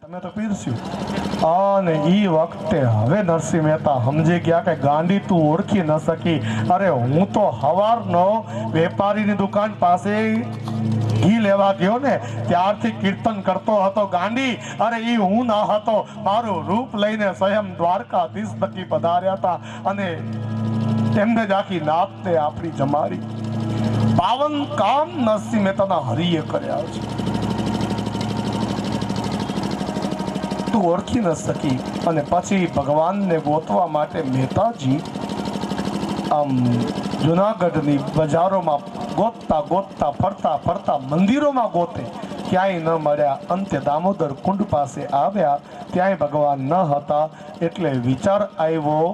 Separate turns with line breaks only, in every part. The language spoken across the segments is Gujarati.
તમે તો પીરસ્યું અને ઈ વખતે હવે નરસિંહ મહેતા સમજી ગયા કે ગાંડી તું ઓળખી ન શકી. અરે હું તો હવારનો વેપારીની દુકાન પાસે ઘી લેવા ગયો ને ત્યારથી કીર્તન કરતો હતો ગાંડી. અરે ઈ હું ના હતો, મારું રૂપ લઈને સ્વયં દ્વારકાધીશ બકી પધાર્યા હતા અને તેમને જ આખી નાતને આપણી જમાડી. 52 કામ નરસિંહ મહેતાના હરિએ કર્યા છે. તું ઓળખી ન શકી. અને પછી ભગવાનને ગોતવા માટે મહેતાજી આમ જુનાગઢની બજારોમાં ગોતતા ગોતતા ફરતા ફરતા મંદિરોમાં ગોતે, ક્યાંય ન મળ્યા. અંતે દામોદર કુંડ પાસે આવ્યા, ત્યાંય ભગવાન ન હતા. એટલે વિચાર આવ્યો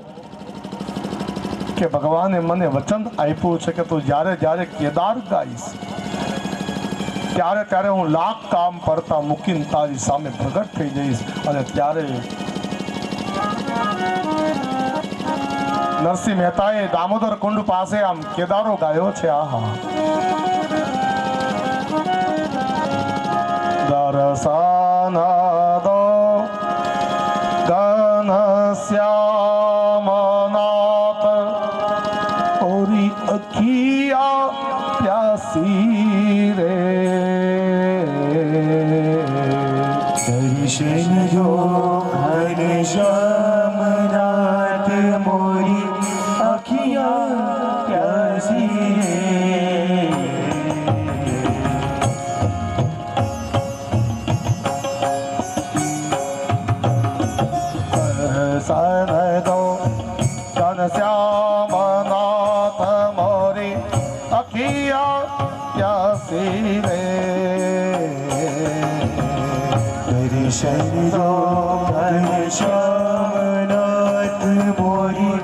કે ભગવાને મને વચન આપ્યું છે કે તું જ્યારે જ્યારે કેદાર ગાઈશ ત્યારે ત્યારે હું લાખ કામ પડતા મૂકીને તારી સામે પ્રગટ થઈ જઈશ. અને ત્યારે નરસિંહ મહેતાએ દામોદર કુંડ પાસે આમ કેદારો ગાયો છે. આહા દર્શન દો ઘનશ્યામનાથ ઓરી અખિયા પ્યાસી રે.
દર્શન જો ઘનશ્યામનાથ મોરી અખિયા પ્યાસી રે.
દર્શન દો ઘનશ્યામનાથ મોરી અખિયા પ્યાસી રે.
દર્શન દો ઘનશ્યામનાથ મોરી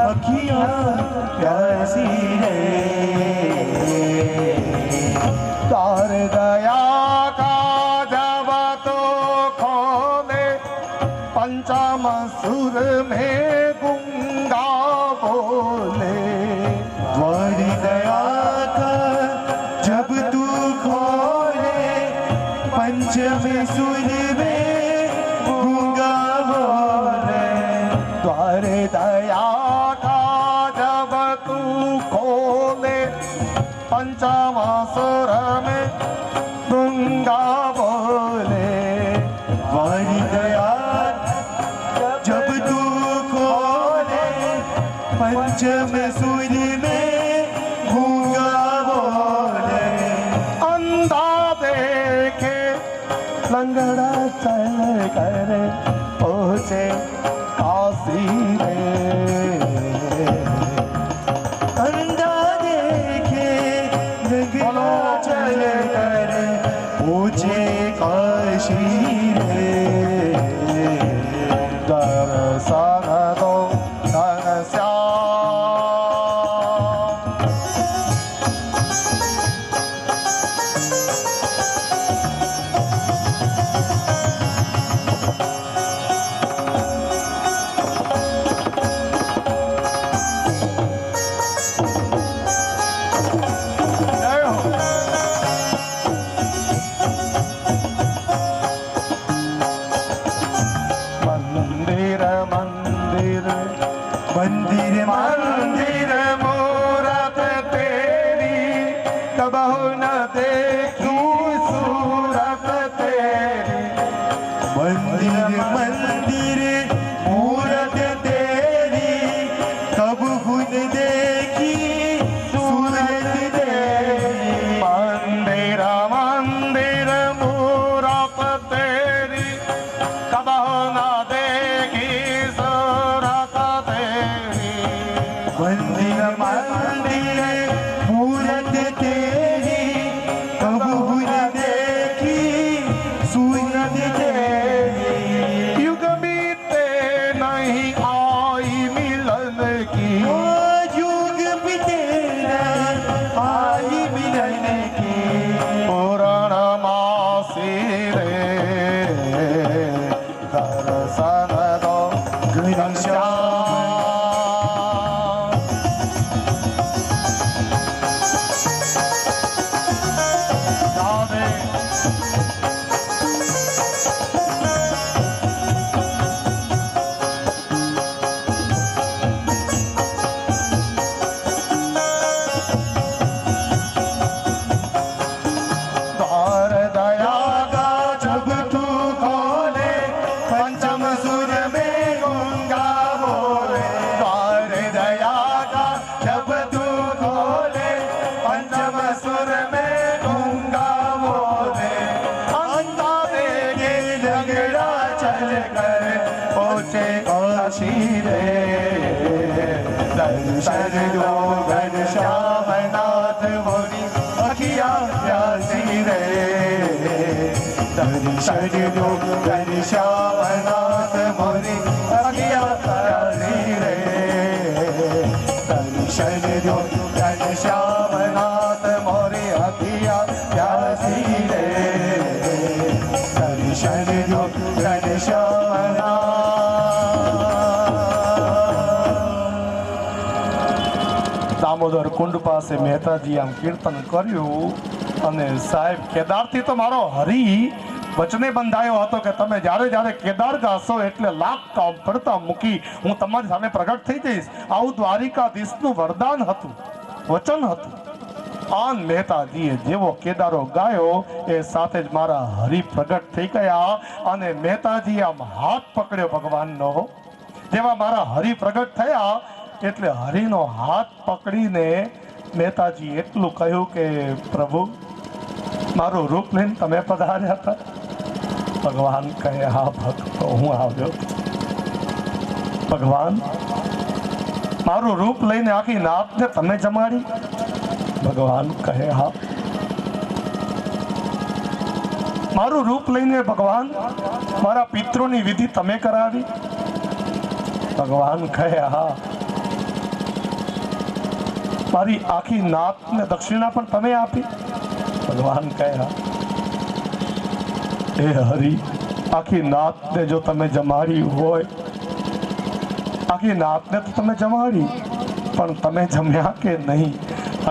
અખિયા પ્યાસી રે.
तार दया का जब तो खोले पंचम सुर में गुंगा बोले.
द्वार दया का जब तू खोले पंचम सुर में गूंगा बोले.
द्वार दया का जब तू खोले पंचम सुर में गुंगा बोले.
द्वार दया जब तू खोले पंचम सुर में गूंगा बोले.
अंधा देखे लंगड़ा चल कर पहुँचे काशी रे.
अंधा देखे लंगड़ा चल कर पूछे काशी रे.
दर्शन दो घनश्याम जय हो. मंदिर मंदिर
मंदिर
मंदिर मूरत तेरी कबहु न देखी सूरत तेरी.
मंदिर मंदिर मूरत तेरी कब हुन देखी सूरत तेरी.
मंदिर मंदिर मूरत तेरी कबहु न देखी सूरत तेरी.
मंदिर मंदिर मूरत तेरी
प्यासी रे दर्शन दो घनश्याम नाथ मोरी अखियाँ प्यासी रे दर्शन दो घनश्याम नाथ मोरी अखियाँ प्यासी रे दर्शन दो घनश्याम नाथ मोरी अखियाँ प्यासी रे दर्शन दो घनश्याम દામોદર કુંડ પાસે મહેતાજી આમ કીર્તન કર્યું અને સાહેબ કેદારથી તો મારો હરી વચને બંધાયો હતો કે તમે જ્યારે જ્યારે કેદાર ગાશો એટલે લાખ કામ પડતા મૂકી હું તમારી સામે પ્રગટ થઈ જઈશ. આવું દ્વારિકાધીશનું વરદાન હતું, વચન હતું. આન મહેતાજીએ જેવો કેદારો ગાયો એ સાથે જ મારા હરિ પ્રગટ થઈ ગયા અને મહેતાજી આમ હાથ પકડ્યો ભગવાનનો. જેવા મારા હરિ પ્રગટ થયા એટલે હરિનો હાથ પકડીને મહેતાજી એટલું કહ્યું કે પ્રભુ મારું રૂપ લઈને તમે પધાર્યા હતા. ભગવાન કહે હા ભક્તો હું આવ્યો. ભગવાન મારું રૂપ લઈને આખી નાતને તમે જમાડી. ભગવાન કહે હા. મારું રૂપ લઈને ભગવાન મારા પિતૃની વિધિ તમે કરાવી. ભગવાન કહે હા. મારી આખી નાતને દક્ષિણા પણ તમે આપી. ભગવાન કહે હા. એ હરિ આખી નાતને જો તમે જમાડી હોય, આખી નાતને તો તમે જમાડી પણ તમે જમ્યા કે નહીં?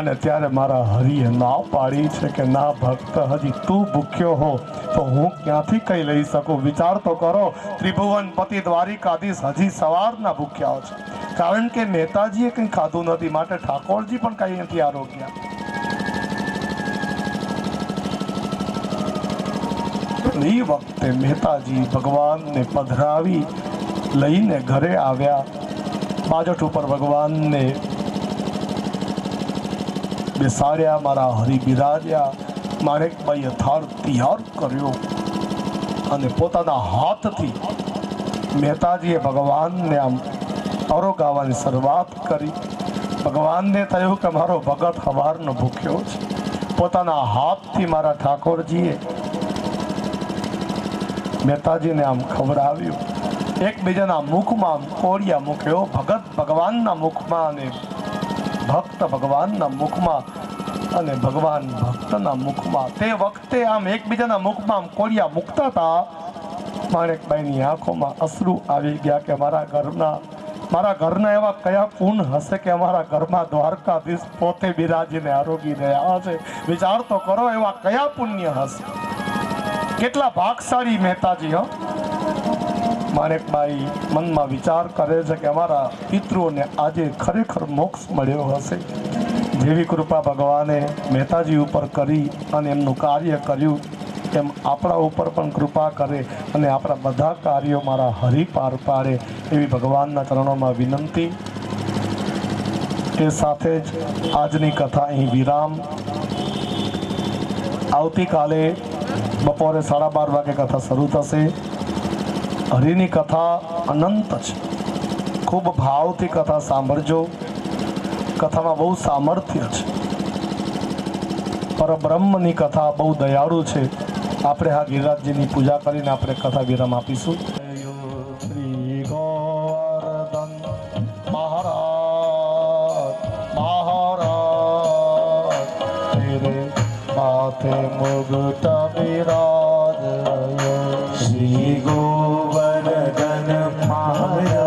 અને ત્યારે મારા હરિએ ના પાડી છે કે ના ભક્ત હજી તું ભૂખ્યો હો તો હું ક્યાંથી કઈ લઈ શકું? વિચાર તો કરો, ત્રિભુવન પતિ દ્વારિકાધીશ હજી સવારના ભૂખ્યા છે, કારણ કે મહેતાજીએ કંઈ ખાધું નથી, માટે ઠાકોરજી પણ કંઈ નથી આરોગ્યા. એ વખતે મહેતાજી ભગવાનને પધરાવી લઈને ઘરે આવ્યા. બાજટ ઉપર ભગવાનને બેસાડ્યા, મારા હરિ બિરાજ્યા. માણેકબાઈએ થાળ તૈયાર કર્યો અને પોતાના હાથથી મહેતાજીએ ભગવાનને આમ અરોગાવાની શરૂઆત કરી. ભગવાનને થયું કે મારો ભગત હવારનો ભૂખ્યો છે. પોતાના હાથથી મારા ઠાકોરજીએ મહેતાજીને આમ ખવડાવ્યું. એકબીજાના મુખમાં આમ કોળિયા મૂક્યો. ભગત ભગવાનના મુખમાં અને ભક્ત ભગવાનના મુખમાં અને ભગવાન ભક્તના મુખમાં. તે વખતે આમ એકબીજાના મુખમાં આમ કોળિયા મૂકતા હતા. માણેકબાઈની આંખોમાં અશ્રુ આવી ગયા કે મારા ઘરના એવા કયા પૂન હશે કે અમારા ઘરમાં દ્વારકાધીશ પોતે બિરાજીને આરોગી રહ્યા છે. વિચાર તો કરો, એવા કયા પુણ્ય હશે? કેટલા ભાગશાળી મહેતાજી. માણેકબાઈ મનમાં વિચાર કરે છે કે અમારા પિતૃઓને આજે ખરેખર મોક્ષ મળ્યો હશે. જેવી કૃપા ભગવાને મહેતાજી ઉપર કરી અને એમનું કાર્ય કર્યું, એમ આપણા ઉપર પણ કૃપા કરે અને આપણા બધા કાર્યો મારા હરિ પાર પાડે એવી ભગવાનના ચરણોમાં વિનંતી. એ સાથે જ આજની કથા અહીં વિરામ. આવતીકાલે બપોરે 12:30 વાગે કથા શરૂ થશે. હરિની કથા અનંત છે. ખૂબ ભાવથી કથા સાંભળજો. કથામાં બહુ સામર્થ્ય છે. પરબ્રહ્મની કથા બહુ દયાળુ છે. આપણે આ ગિરિરાજજીની પૂજા કરીને આપણે કથા વિરામ આપીશું. શ્રી ગોવર્ધન મહારાજ તેરે માથે મુગટ વિરાજ. શ્રી ગોવર્ધન મહારાજ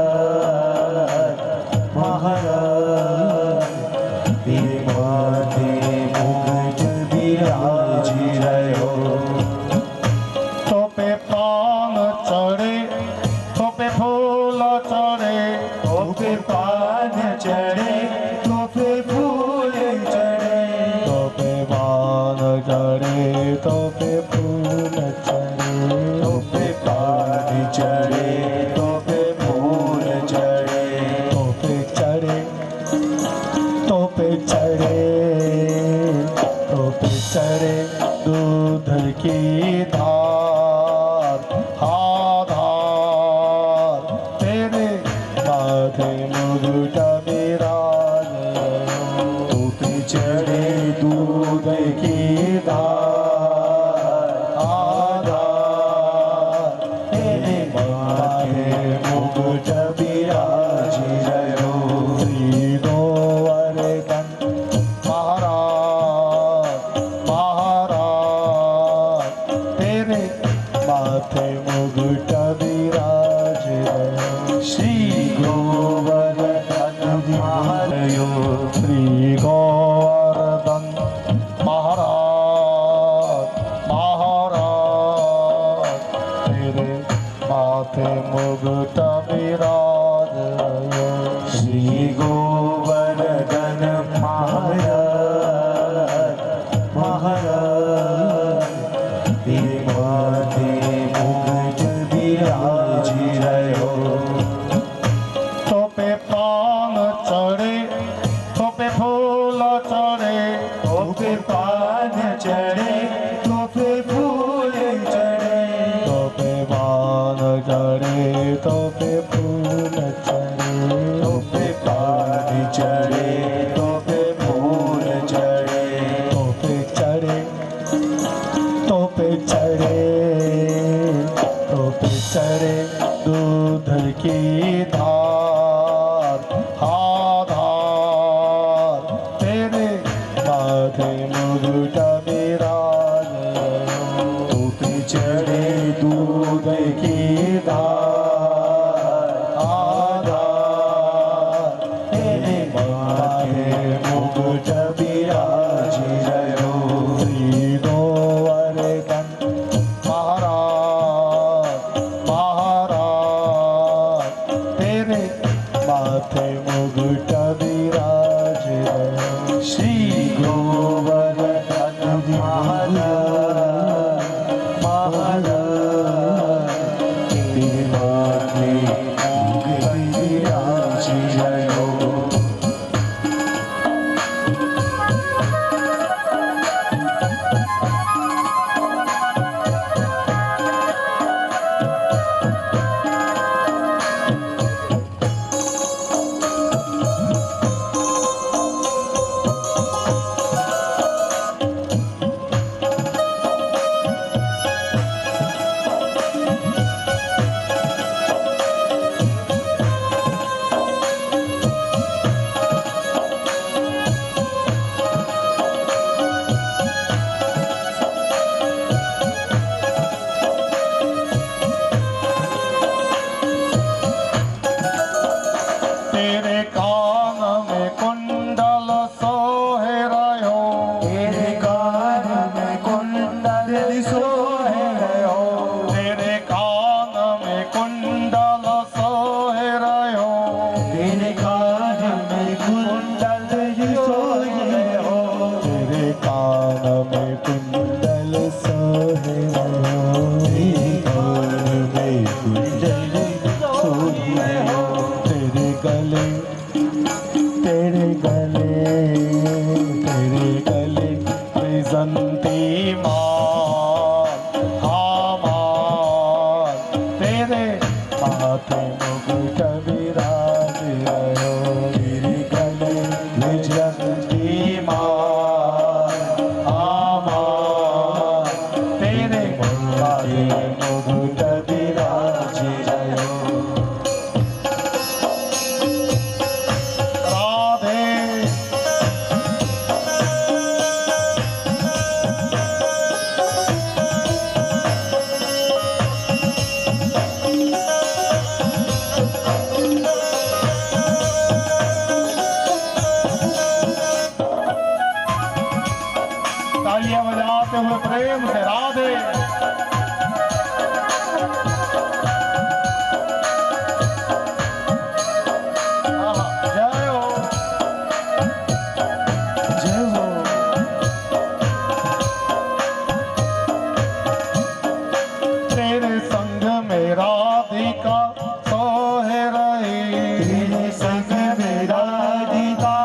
તેરે માથે મુગટ વિરાજી રહ્યો. તોપે પાન ચડે, તોપે ફૂલ ચડે, તોપે પાન ચડે, તોપે ફૂલ ચડે, તોપે પાન ચડે, તોપે ફૂલ ચડે, તોપે પાન ચડે, તોપે ફૂલ ચડે, તોપે ચડે, તોપે ચડે, તોપે ચડે दूध की धार, हा धार तेरे
दूध की धार आधार तेरे माथे मुकुट विराज रहो श्री गोवर्धन
महाराज महाराज तेरे
माथे मुकुट विराज रहो श्री गोवर्धन महारायो
श्री गोवर्धन महाराज महाराज तेरे माथे मुकुट विराज
श्री गोवर्धन महाराज महाराज तेरे माथे मुकुट विराज रहो
तो पे पान चढ़े तो पे फूल चढ़े
तो पे पान चढ़े तो पे फूल चढ़े
तो पे पान चढ़े तो पे फूल चढ़े
तो पे पान चढ़े तो पे फूल चढ़े
तो पे चढ़े तो पे चढ़े तो पे चढ़े दूध की धार आधार तेरे माथे मुकुट विराज
तो पे चढ़े दूध की धार आधार तेरे माथे मुकुट विराज रहो
श्री गोवर्धन महाराज महाराज तेरे माथे मुकुट विराज रहो
श्री गोवर्धन महाराज महाराज तेरे माथे मुकुट विराज रहो
तेरे कान में कुंडल सोहे रहो
तेरे कान में कुंडल सोहे रहो
तेरे कान में कुंडल सोहे रहो
तेरे कान में कुंडल सोहे रहो
तेरे कान में कुंडल सोहे रहो
तेरे कान में कुंडल सोहे रहो
तेरे गले तेरे गले तेरे गले प्रिजंती माल हामाल तेरे माथे मुकुट विराज रहो
तेरे गले विजयंती माल
हामाल तेरे माथे मुकुट विराज रहो राधे तालियां बजाते हुए प्रेम से राधे जय हो
जय हो
तेरे संग में राधिका सोहे रही
तेरे संग में राधिका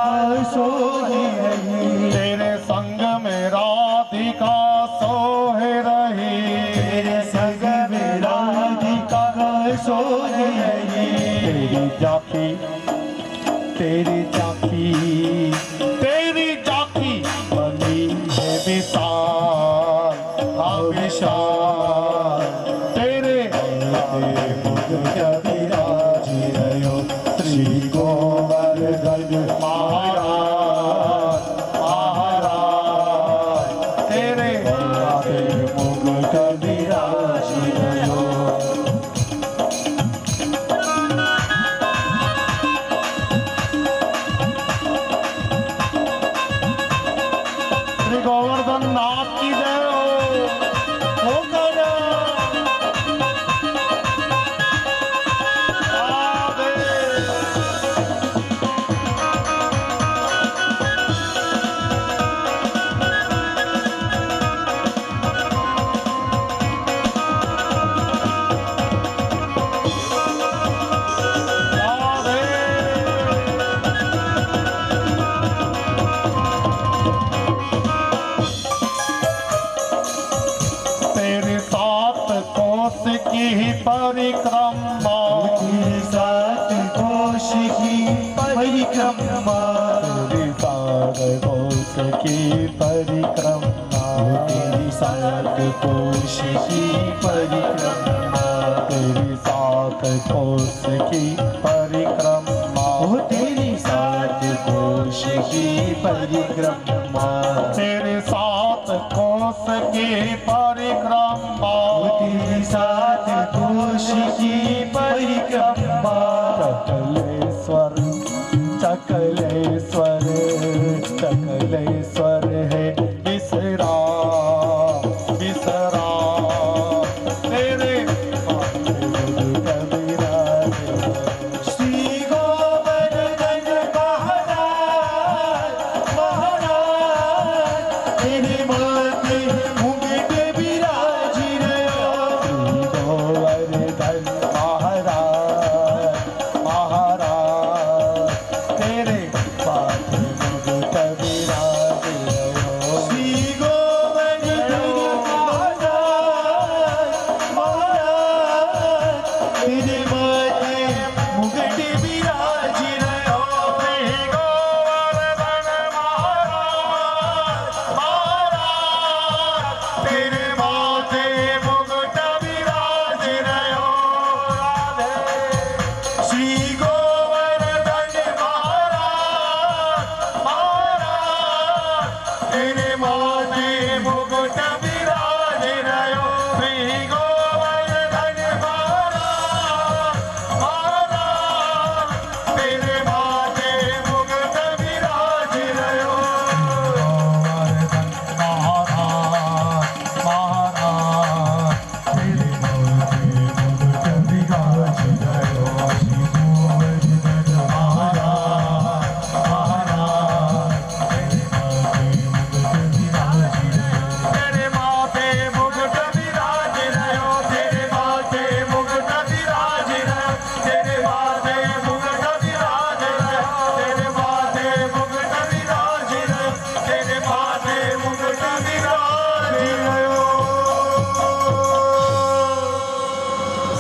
सोही रही
तेरे संग में राधिका सोहे रही
तेरे संग में राधिका मुकुट विराजिरयो
श्री गोवर्धन नाथ की जय हो। परिक्रमा
तेरे साथ कोश की परिक्रमा
तेरी सात कोस की परिक्रमा
तेरी सात कोश की परिक्रमा
तेरी सात कोस की परिक्रमा
तेरी सात कोश की परिक्रमा
तेरे सात कोस की परिक्रमा
तेरी सात कोश की परिक्रमा
चकलेश्वर चकलेश्वर चकलेश्वर है बिसरा बिसरा तेरे कबीरा
श्री गोवर्धन महाराज महाराज तेरे माथे मुकुट विराजिरयो
गोवर्धन महाराज महाराज तेरे माथे मुकुट विराजिरयो
श्री गोवर्धन महाराज महाराज तेरे माथे मुकुट विराजिरयो
श्री गोवर्धन महाराज महाराज तेरे माथे मुकुट विराजिरयो राधे
श्री गोवर्धन महाराज महाराज तेरे माथे मुकुट विराजिरयो
श्री गोवर्धन महाराज महाराज तेरे माथे मुकुट विराजिरयो तेरे माथे मुकुट विराजिरयो तेरे माथे मुकुट विराजिरयो तेरे माथे मुकुट विराजिरयो तेरे माथे मुकुट विराजिरयो तेरे माथे मुकुट विराजिरयो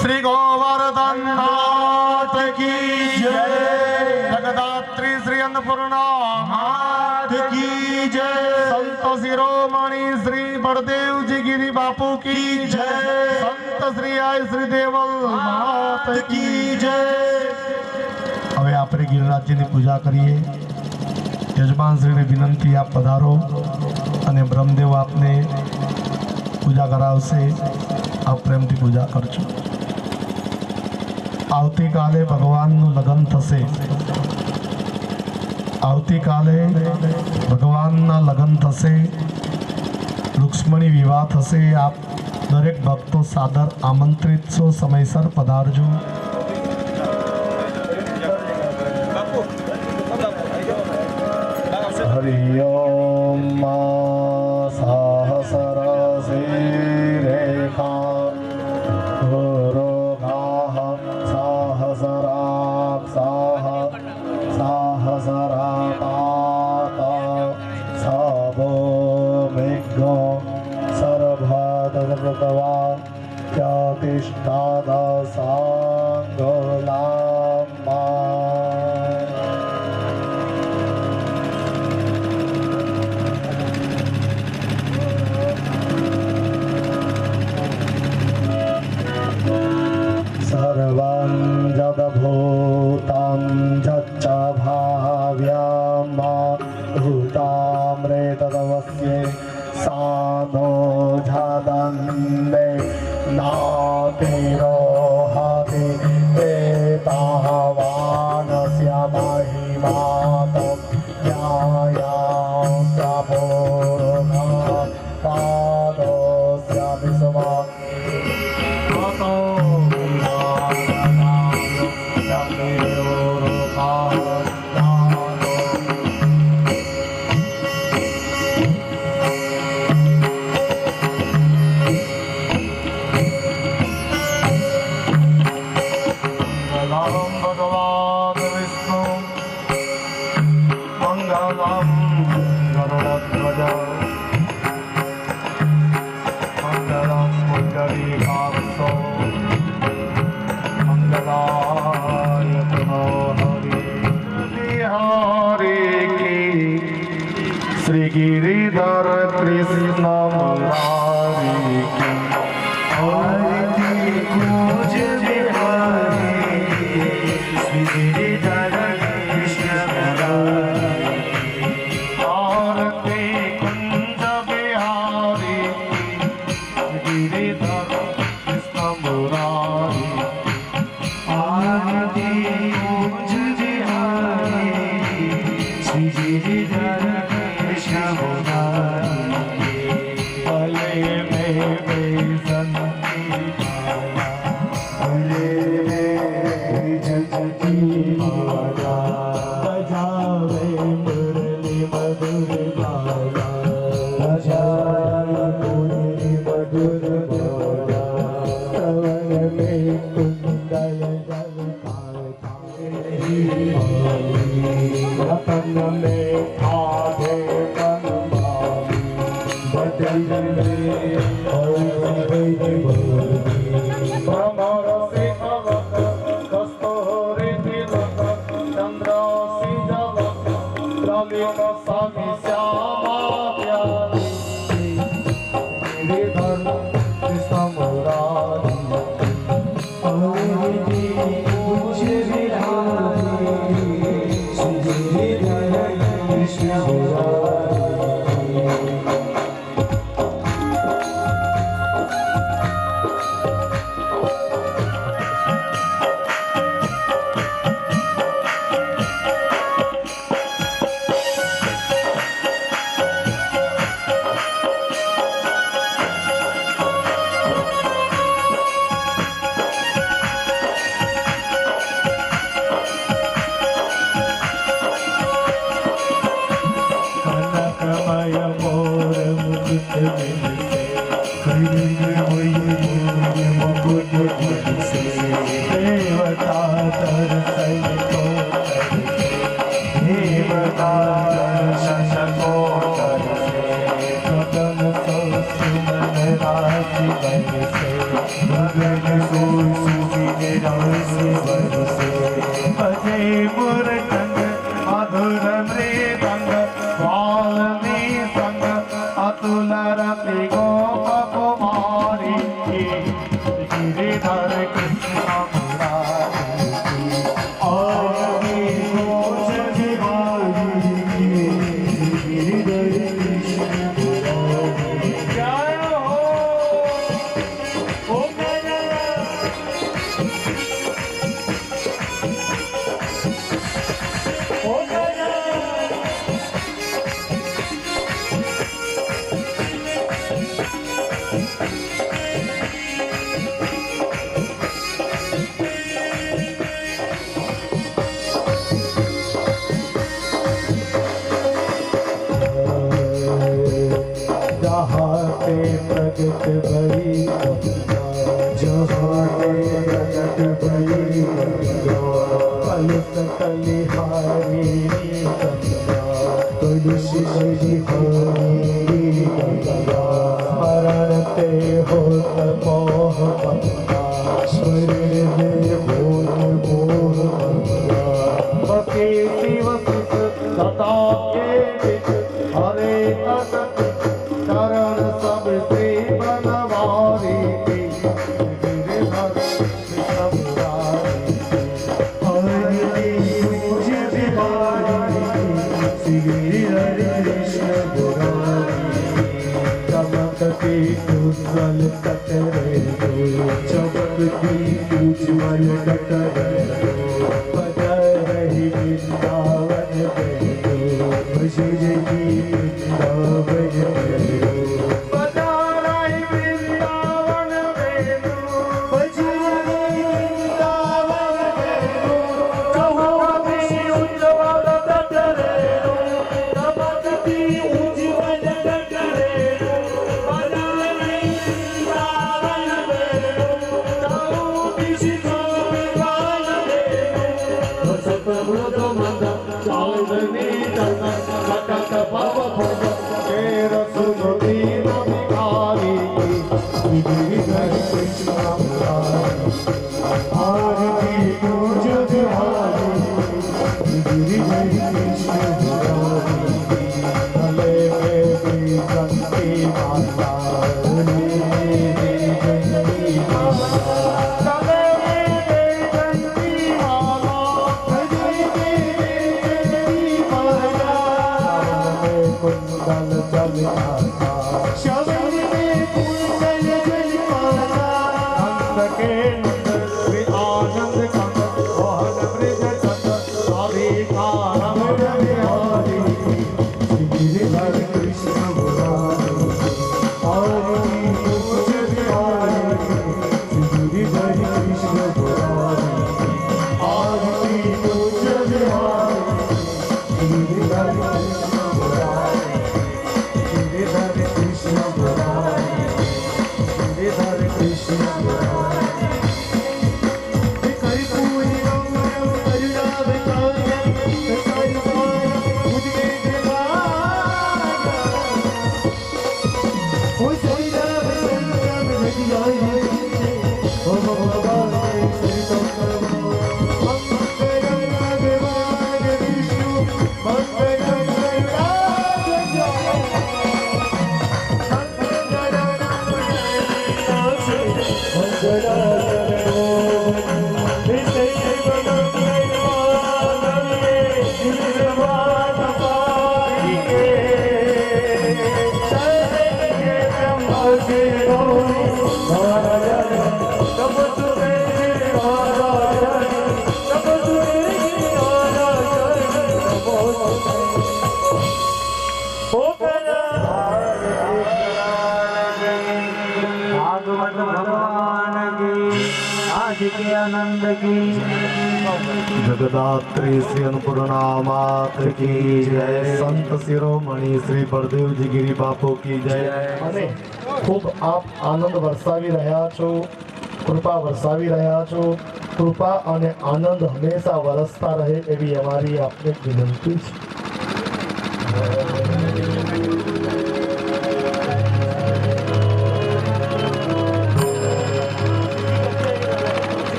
श्री गोवर्धन नाथ की जय जगदात्री श्री अन्नपूर्णा
नाथ की जय
संत शिरोमणि श्री बड़देव जी गिरी बापू की जय संत श्री आय श्री देवल मात की जय। હવે આપણે ગિરિરાજજીની પૂજા કરીએ। યજમાનશ્રીને વિનંતી આપ પધારો અને બ્રહ્મદેવ આપને પૂજા કરાવશે, આપ પ્રેમથી પૂજા કરજો। આવતીકાલે ભગવાનનું લગ્ન થશે, આવતીકાલે ભગવાનના લગ્ન થશે, રૂક્ષ્મણી વિવાહ થશે। આપ દરેક ભક્તો સાદર આમંત્રિત છો, સમયસર પધારજો। હરિ ઓમ સહસ્રશિ રેખા ગુરુગાહ સહસ્રાક્ષાઃ સહસ્રપાત સભો વિઘ્નો सर्वभद्रकृतवान् प्रतिष्ठाद साङ्गोलाम्मा। सर्वं जगभूतं जच्च भाव्यं भूतामृतदवस्ये साधो झदन्ने नातिरोहति एतावानस्य महिमातं ज्ञायास्य पूर्णा पादोऽस्य विश्वा ततो श्री गिरिधर कृष्ण मुरारी की
आरती कूज बिहारी श्री गिरिधर कृष्ण मुरारी
आरती कुंज बिहारी गिरिधर कृष्ण मुरारी
आरती कूज बिहारी श्री गिरिधर कृष्ण मुरारी
भले में बेसंती माया
भले में जगती माया
बजावे मुरली मधुर माया
बजाए मुरली मधुर माया
श्रवण में कुंडल जल रतन में आधे बनवारी
बदल में
भ्रमर से कवक कस्तूरी तिलक चंद्र सी झलक ललित समी श्यामा प्यारी गिरिधर कृष्ण मुरारी
आरती कूज बिहारी श्री गिरिधर कृष्ण मुरारी
कनकमय मोर मुकुट बिलसे
मुकुट बिलसे
देवता दर्शन को करसे
देवता दर्शन को करसे
गगन सो सुमन राशि बरसे
गगन सो सुदिन राशि बरसे
भजे मुरचंद मधुर मृदंग वाल्मी संग अतुल रति गोप कुमारी गिरिधर कृष्ण मुरारी
आरती कूज बिहारी गिरिधर कृष्ण मुरारी
जय हो ओ जहाँ पे प्रगट भई गंगा
जहाँ प्रकट भई गंगा
कलुष कलिहारी गंगा
कलुष कलिहारी गंगा
स्मरण ते होत मोह गंगा
स्मरण में मोह मोह गंगा
बके शिव सुत सदा के बिच हरे अगत चरण सब श्री बनवारी गिरिधर कृष्ण मुरारी
आरती कूज बिहारी श्री गिरिधर कृष्ण मुरारी चमकती उज्ज्वल कटरे दो, चमकती उज्ज्वल कटरे दो, बजा रही वृंदावन में दो, बजी रही वृंदावन में दो, बजा रही वृंदावन में दो, बजी रही वृंदावन में दो, चमकती उज्ज्वल कटरे दो, चमकती उज्ज्वल कटरे दो, बजा रही वृंदावन में दो, चौबीस चौबीस में दो, सतमुख मद चांदनी तन सकत भव भव, तेर सुनती भिखारी गिरिधर कृष्ण मुरारी, आरती पूज बिहारी गिरिधर कृष्ण मुरारी, गले में कंठी माला, गले में कंठी माला, गले में कंठी माला, गले में कंठी माला, कुंडल जल माला, शबरी में कुंडल जल माला, नंद के नंद श्री आनंद कंद, मोहन मृग चंद, राधिका रमण बिहारी, गिरिधर कृष्ण मुरारी, आरती पूज बिहारी, गिरिधर कृष्ण मुरारी, आरती पूज बिहारी, गिरिधर कृष्ण मुरारी, गिरिधर कृष्ण मुरारी, गिरिधर कृष्ण मुरारी। कर्पूरी गौरम करुणावतारम, करुणावतारम उदितवारम, ओ श्रीराम चंद्रम हृदयाय, ओ भगवान श्रीतम करो, मंगलम भगवान विष्णु, मंगलम गरुडाध्वज, मंगलम नाथ, भागवत भगवान की आज के आनंद की, जगदात्री श्री अन्नपूर्णा मात्र की जय, संत शिरोमणि श्री बलदेव जी गिरी बापू की जय।
અને ખૂબ આપ આનંદ વરસાવી રહ્યા છો, કૃપા વરસાવી રહ્યા છો, કૃપા અને આનંદ હંમેશા વરસતા રહે એવી અમારી આપને વિનંતી છે।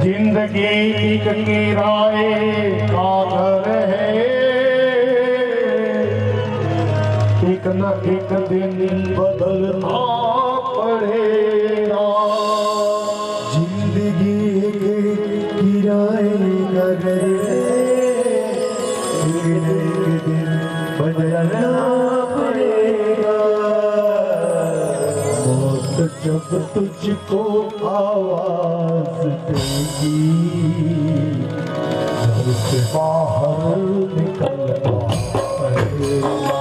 जिंदगी एक किराए का घर है, एक न एक दिन बदलना पड़ेगा।
जिंदगी एक किराए का घर है, एक दिन बदलना पड़ेगा। मौत जब तुझको आवाज देगी, घर से बाहर निकलना पड़ेगा।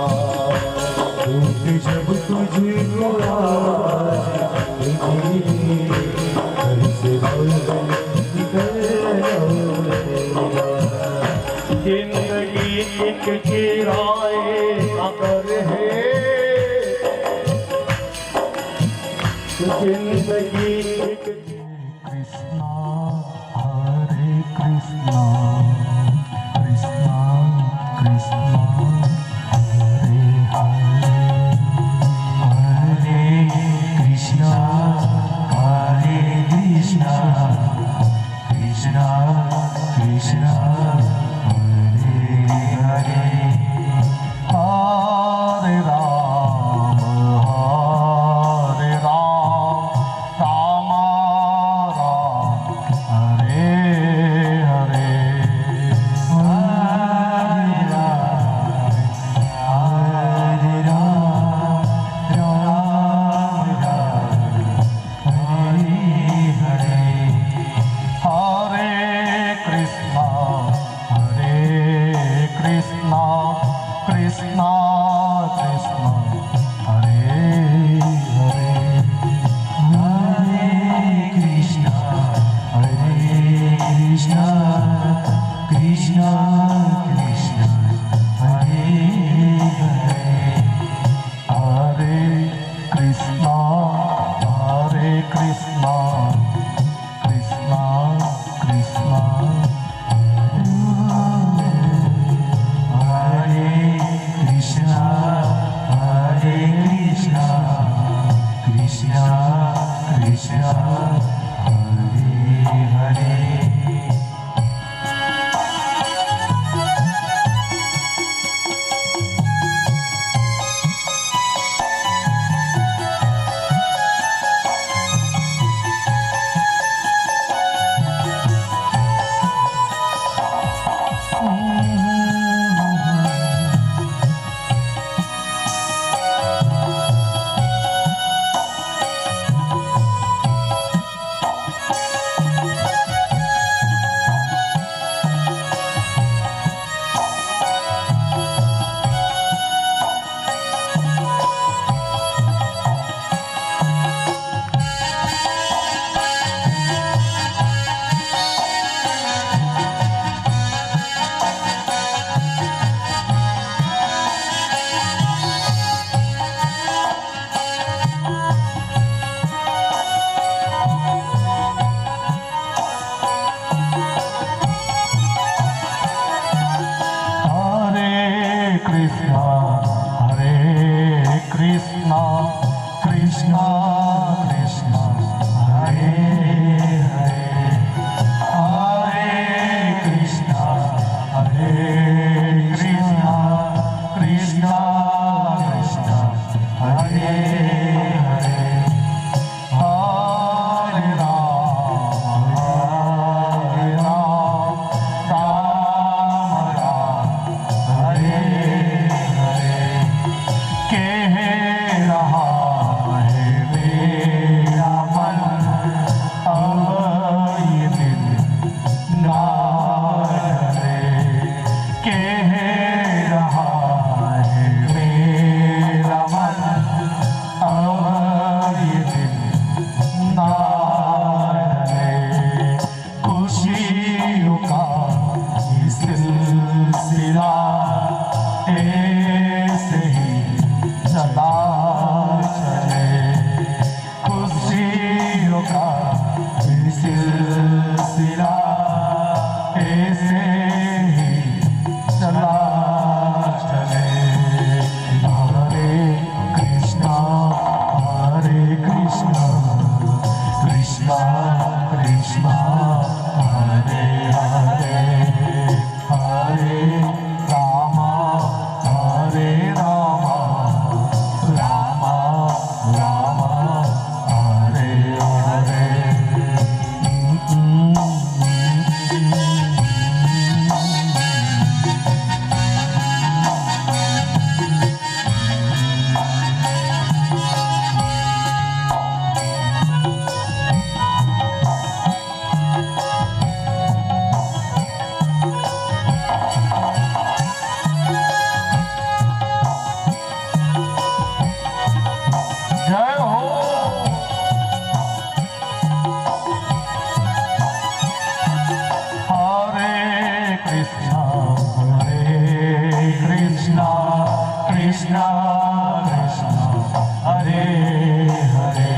मौत जब तुझको आवाज देगी, घर से बाहर निकलना पड़ेगा।
जिंदगी एक किराए का घर है, जिंदगी एक
कृष्णा हरे कृष्णा, कृष्णा कृष्णा हरे हरे, हरे कृष्णा हरे कृष्णा, कृष्णा कृष्णा हरे हरे, हरे राम कृष्णा कृष्णा हरे हरे हरे कृष्णा कृष्णा कृष्णा कृष्णा हरे हरे कृष्णा कृष्णा कृष्णा कृष्णा हरे कृष्णा कृष्णा कृष्णा हरे हरे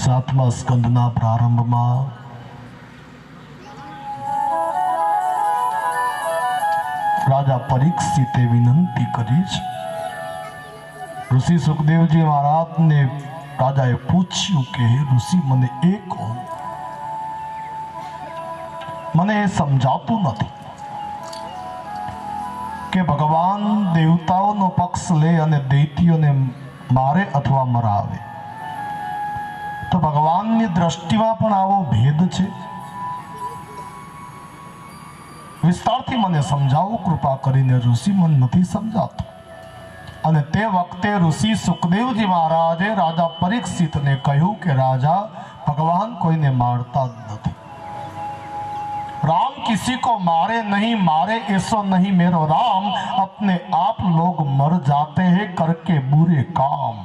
7મા સ્કંદના પ્રારંભમાં રાજા પરીક્ષિતે વિનંતી કરી છે. ઋષિ સુખદેવજી મહારાજને રાજાએ પૂછ્યું કે હે ઋષિ, મને એ કહો, મને એ સમજાતું નથી કે ભગવાન દેવતાઓનો પક્ષ લે અને દૈત્યોને મારે અથવા મરાવે, તો ભગવાનની દ્રષ્ટિમાં પણ આવો ભેદ છે? વિસ્તારથી મને સમજાવો કૃપા કરીને ઋષિ, મને નથી સમજાતું. અને તે વખતે ઋષિ સુખદેવજી મહારાજે રાજા પરીક્ષિતને કહ્યું કે રાજા, ભગવાન કોઈને મારતા જ નથી. राम किसी को मारे नहीं, मारे ऐसो नहीं मेरो राम, अपने आप लोग मर जाते हैं करके बुरे काम.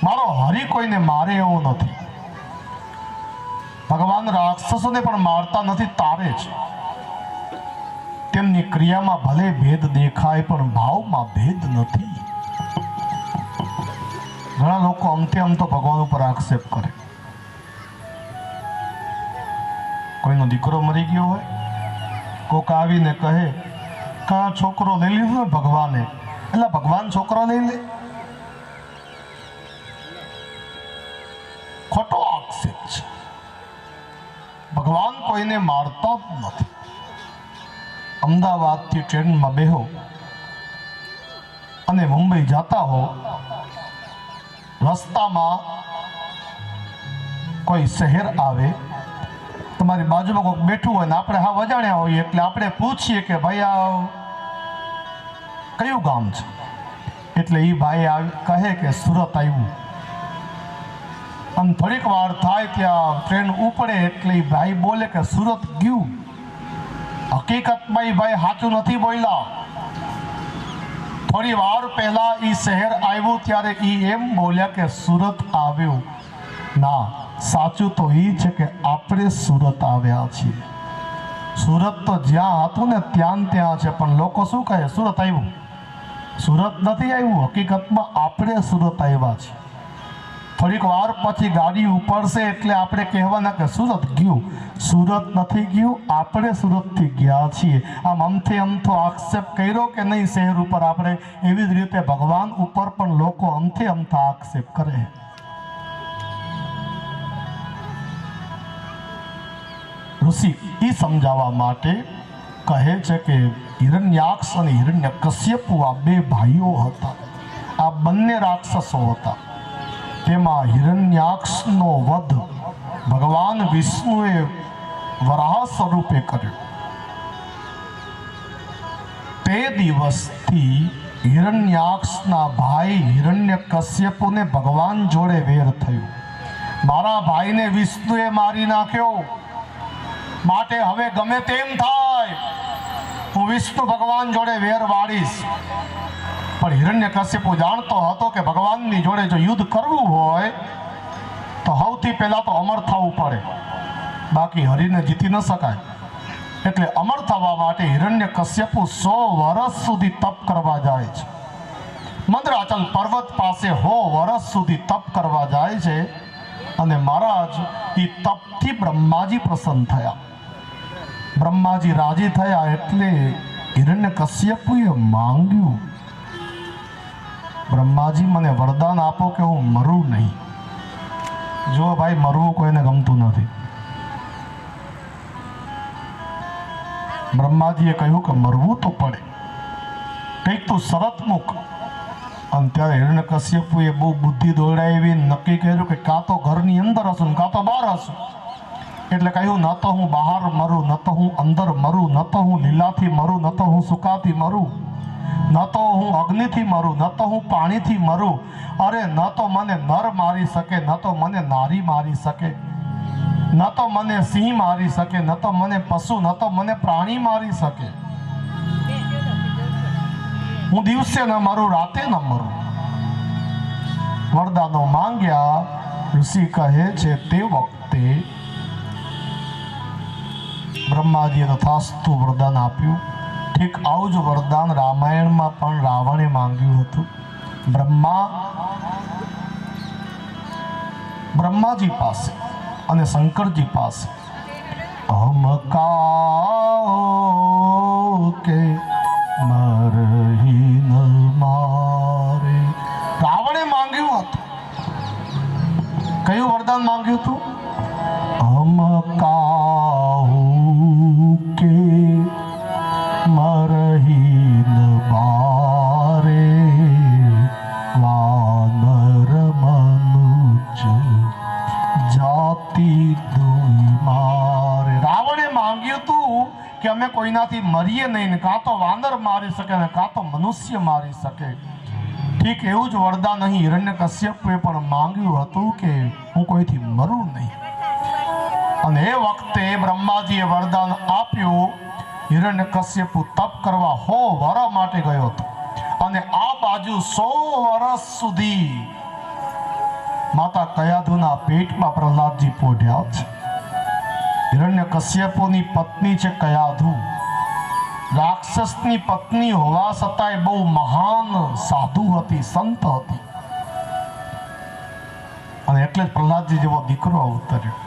मारो हरि कोઈને મારે એવો નથી. ભગવાન રાક્ષસોને પણ મારતા નથી, તારે છે. તેમની ક્રિયામાં ભલે ભેદ દેખાય પણ ભાવમાં ભેદ નથી. ઘણા લોકો અમથે અમથો ભગવાન ઉપર આક્ષેપ કરે. કોઈનો દીકરો મરી ગયો હોય, કોક આવીને કહે કે આ છોકરો લઈ લીધો ભગવાને, એટલે ભગવાન છોકરો લઈ લે. ખોટો આક્ષેપ છે. ભગવાન કોઈને મારતા જ નથી. અમદાવાદથી ટ્રેનમાં બેહો અને મુંબઈ જતા હો, રસ્તામાં કોઈ શહેર આવે, તમારી બાજુમાં કોઈક બેઠું હોય ને આપણે હા અજાણ્યા હોઈએ, એટલે આપણે પૂછીએ કે ભાઈ આ કયું ગામ છે? એટલે એ ભાઈ કહે કે સુરત આવ્યું. અને થોડીક વાર થાય ત્યાં ટ્રેન ઉપડે એટલે એ ભાઈ બોલે કે સુરત ગયું. હકીકતમાં એ ભાઈ સાચું નથી બોલ્યા. થોડી વાર પહેલા એ શહેર આવ્યું ત્યારે એ એમ બોલ્યા કે સુરત આવ્યું. ના, સાચું તો એ છે કે આપણે સુરત આવ્યા છીએ. સુરત તો જ્યાં હતું ને ત્યાં છે, પણ લોકો શું કહે? સુરત આવ્યું. સુરત નથી આવ્યું, હકીકતમાં આપણે સુરત આવ્યા છીએ. થોડીક વાર પછી ગાડી ઉપડશે એટલે આપણે કહેવાના કે સુરત ગયું. સુરત નથી ગયું, આપણે સુરતથી ગયા છીએ. આમ અમથે અમથો આક્ષેપ કર્યો કે નહીં શહેર ઉપર આપણે, એવી જ રીતે ભગવાન ઉપર પણ લોકો અમથે અમથા આક્ષેપ કરે. ઋષિ એ સમજાવવા માટે કહે છે કે હિરણ્યાક્ષ અને હિરણ્યકશ્યપુ આ બે ભાઈઓ હતા. આ બંને રાક્ષસો હતા. તેમાં હિરણ્યાક્ષનો વધ ભગવાન વિષ્ણુએ વરાહ સ્વરૂપે કર્યો. તે દિવસથી હિરણ્યાક્ષના ભાઈ હિરણ્યકશ્યપુને ભગવાન જોડે વેર થયું. મારા ભાઈને વિષ્ણુએ મારી નાખ્યો, માટે હવે ગમે તેમ થાય હું વિષ્ણુ ભગવાન જોડે વેર વાળીશ. પણ હિરણ્યકશ્યપુ જાણતો હતો કે ભગવાનની જોડે જો યુદ્ધ કરવું હોય તો સૌથી પહેલા તો અમર થવું પડે, બાકી હરિને જીતી ન શકાય. એટલે અમર થવા માટે હિરણ્યકશ્યપુ 100 વર્ષ સુધી તપ કરવા જાય છે. મંદરાચલ પર્વત પાસે 100 વર્ષ સુધી તપ કરવા જાય છે. અને મહારાજ એ તપથી બ્રહ્માજી પ્રસન્ન થયા. બ્રહ્માજી રાજી થયા એટલે હિરણ્યકશ્યપુએ માંગ્યું, બ્રહ્માજી મને વરદાન આપો કે હું મરું નહીં. જો ભાઈ, મરવું કોઈને ગમતું નથી. બ્રહ્માજીએ કહ્યું કે મરવું તો પડે, કંઈક તું શરત મૂક. અને ત્યારે હિરણ્યકશ્યપુએ બહુ બુદ્ધિ દોડાવી, નક્કી કર્યું કે કાં તો ઘરની અંદર હશું કાં તો બહાર હશું. એટલે કહ્યું, ન તો હું બહાર મરું, ન તો હું અંદર મરું, ન તો હું લીલાથી મરું, ન તો હું સુકાથી મરું, ન તો હું અગ્નિથી મરું, ન તો હું પાણીથી મરું. અરે ન તો મને નર મારી શકે, ન તો મને નારી મારી શકે, ન તો મને સિંહ મારી શકે, ન તો મને પશુ, ન તો મને પ્રાણી મારી શકે. હું દિવસે ન મરું, રાતે ન મરું. વરદાનો માંગ્યા. ઋષિ કહે છે તે વખતે બ્રહ્માજીએ તથાસ્તુ વરદાન આપ્યું. ઠીક આવું જ વરદાન રામાયણમાં પણ રાવણે માંગ્યું હતું. બ્રહ્મા બ્રહ્માજી પાસે અને શંકરજી પાસે હમ કાઓ કે મરહી ન મારે રાવણે માંગ્યું હતું. કયું વરદાન માંગ્યું હતું? હમ કાહુ કે મરહી ન મારે વાનર મનુજ જાતિ દુઈ મારે. રાવણે માંગ્યું હતું કે અમે કોઈનાથી મરીએ નહીં ને કાં તો વાનર મારી શકે ને કાં તો મનુષ્ય મારી શકે. ઠીક એવું જ વરદાન અહીં હિરણ્યકશ્યપુએ પણ માંગ્યું હતું કે હું કોઈથી મરું નહીં. અને એ વખતે બ્રહ્માજીએ વરદાન આપ્યું. હિરણ્યકશ્યપુ તપ કરવા 100 વર્ષ માટે ગયો હતો અને આ બાજુ 100 વર્ષ સુધી માતા કયાધુના પેટમાં પ્રહલાદજી પોઢ્યા છે. હિરણ્યકશ્યપુની પત્ની છે કયાધુ. રાક્ષસની પત્ની હોવા છતાંય બહુ મહાન સાધુ હતી, સંત હતી. અને એટલે જ પ્રહલાદજી જેવો દીકરો અવતર્યો.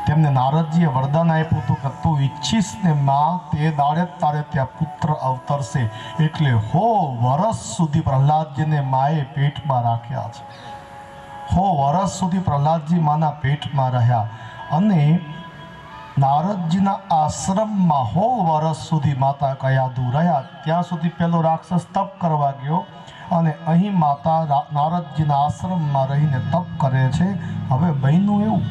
તેમને નારદજીએ વરદાન આપ્યું હતું કે તું ઈચ્છીશ ને માં તે દાડે તારે ત્યાં પુત્ર અવતરશે. એટલે 100 વર્ષ સુધી પ્રહલાદજીને માએ પેટમાં રાખ્યા છે. 100 વર્ષ સુધી પ્રહલાદજી માના પેટમાં રહ્યા અને નારદજીના આશ્રમમાં 100 વર્ષ સુધી માતા કયાધુ રહ્યા. ત્યાં સુધી પેલો રાક્ષસ તપ કરવા ગયો અને અહીં માતા નારદજીના આશ્રમમાં રહીને તપ કરે છે. હવે બન્યું એવું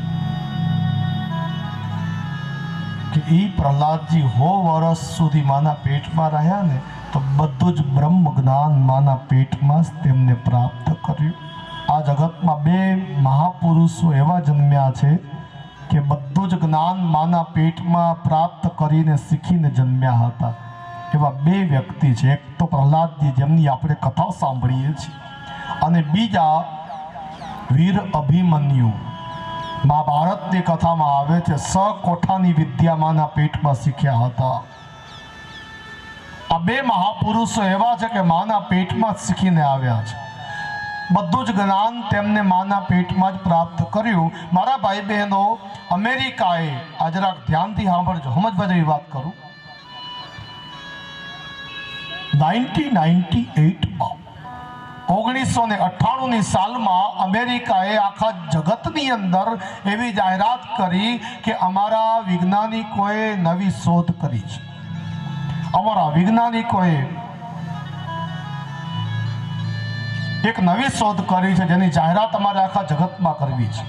કે એ પ્રહલાદજી 100 વર્ષ સુધી માના પેટમાં રહ્યા ને તો બધું જ બ્રહ્મ જ્ઞાન માના પેટમાં જ તેમને પ્રાપ્ત કર્યું. આ જગતમાં 2 મહાપુરુષો એવા જન્મ્યા છે કે બધું જ જ્ઞાન માના પેટમાં પ્રાપ્ત કરીને શીખીને જન્મ્યા હતા. એવા 2 વ્યક્તિ છે. એક તો પ્રહલાદજી જેમની આપણે કથા સાંભળીએ છીએ અને બીજા વીર અભિમન્યુ. મહાભારતની કથામાં આવે છે સકોઠાની વિદ્યા માના પેટમાં શીખ્યા હતા. આ 2 મહાપુરુષો એવા છે કે માના પેટમાં જ શીખીને આવ્યા છે. બધું જ જ્ઞાન તેમને માના પેટમાં જ પ્રાપ્ત કર્યું. મારા ભાઈ બહેનો, અમેરિકાએ આ જરાક ધ્યાનથી સાંભળજો, સમજવા જેવી વાત કરું. 1998ની સાલમાં અમેરિકાએ આખા જગતની અંદર એવી જાહેરાત કરી કે અમારા વૈજ્ઞાનિકોએ નવી શોધ કરી છે. અમારા વૈજ્ઞાનિકોએ એક નવી શોધ કરી છે જેની જાહેરાત અમારે આખા જગતમાં કરવી છે.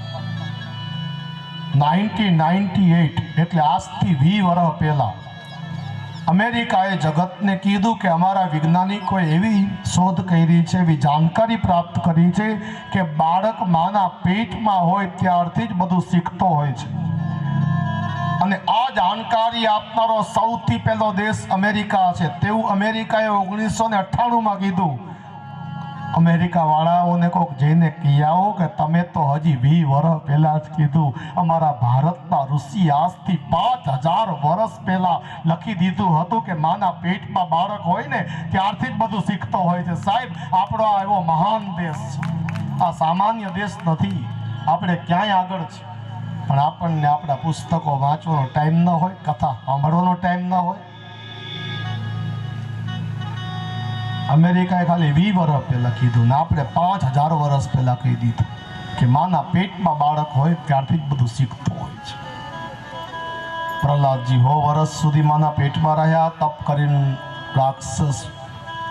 1998 એટલે આજથી 20 વર્ષ પહેલા અમેરિકાએ જગતને કીધું કે અમારા વૈજ્ઞાનિકોએ એવી શોધ કરી છે, એવી જાણકારી પ્રાપ્ત કરી છે કે બાળક માના પેટમાં હોય ત્યારથી જ બધું શીખતો હોય છે. અને આ જાણકારી આપનારો સૌથી પહેલો દેશ અમેરિકા છે. તેવું અમેરિકાએ 1998માં કીધું. અમેરિકા વાળાઓને કોક જઈને કહેવો કે તમે તો હજી 20 વર્ષ પહેલા જ કીધું. અમારા ભારતના ઋષિ આજથી 5000 વર્ષ પહેલા લખી દીધું હતું કે માના પેટમાં બાળક હોય ને ત્યારથી જ બધું શીખતો હોય છે. સાહેબ, આપણો આ એવો મહાન દેશ છે. આ સામાન્ય દેશ નથી. આપણે ક્યાંય આગળ છે પણ આપણને આપણા પુસ્તકો વાંચવાનો ટાઈમ ન હોય, કથા સાંભળવાનો ટાઈમ ન હોય. અમેરિકાએ ખાલી 20 વર્ષ પહેલા કીધું ને આપણે 5000 વર્ષ પહેલા કહી દીધું કે માના પેટમાં બાળક હોય ત્યારથી જ બધું શીખતું હોય છે. પ્રહલાદજી 100 વર્ષ સુધી માના પેટમાં રહ્યા. તપ કરીને રાક્ષસ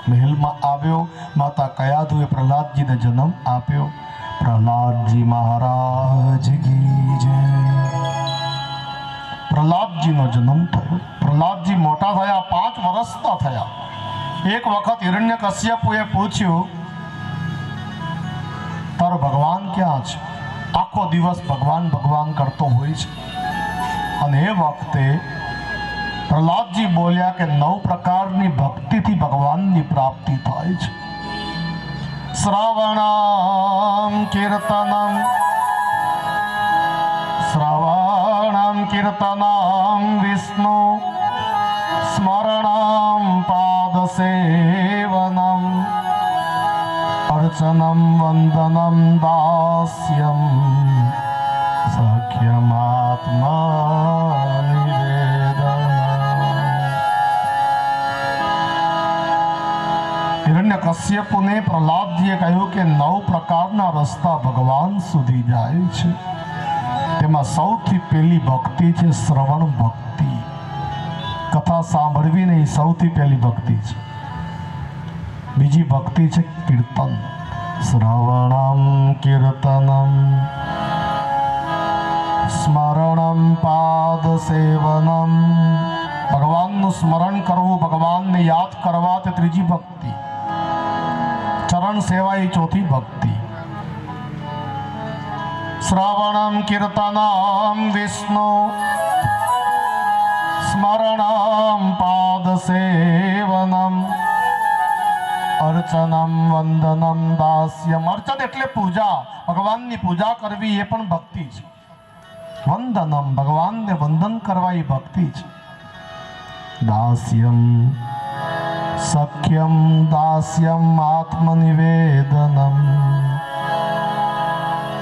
મહેલમાં આવ્યો. માતા કયાધુએ પ્રહલાદજીને જન્મ આપ્યો. પ્રહલાદજી મહારાજ કી જય. પ્રહલાદજીનો જન્મ થયો. પ્રહલાદજી મોટા થયા, 5 વર્ષના થયા. એક વખત હિરણ્યકશ્યપુએ પૂછ્યું, તારો ભગવાન ક્યાં છે? આખો દિવસ ભગવાન ભગવાન કરતો હોય છે. અને એ વખતે પ્રહલાદજી બોલ્યા કે 9 પ્રકારની ભક્તિથી ભગવાનની પ્રાપ્તિ થાય છે. શ્રવણમ કીર્તનમ વિષ્ણુ સ્મરણમ પાદસેવનમ અર્ચનમ વંદનમ દાસ્યમ સખ્યમાત્મા હિરણ્યકશ્યપુને પ્રહલાદજીએ કહ્યું કે 9 પ્રકારના રસ્તા ભગવાન સુધી જાય છે. તેમાં સૌથી પહેલી ભક્તિ છે શ્રવણ ભક્તિ. કથા સાંભળવી ને એ સૌથી પહેલી ભક્તિ છે. બીજી ભક્તિ છે કીર્તન. શ્રવણમ કીર્તનમ સ્મરણમ પાદ સેવનમ. ભગવાનનું સ્મરણ કરવું, ભગવાનને યાદ કરવા તે ત્રીજી ભક્તિ. ચરણ સેવા એ ચોથી ભક્તિ. શ્રવણમ કીર્તનમ વિષ્ણુ સ્મરણમ પાદ સેવનમ અર્ચનમ વંદનમ દાસ્યમ. અર્ચન એટલે પૂજા. ભગવાનની પૂજા કરવી એ પણ ભક્તિ છે. વંદનમ, ભગવાનને વંદન કરવા એ ભક્તિ છે. દાસ્યમ સખ્યમ દાસ્યમ આત્મનિવેદનમ.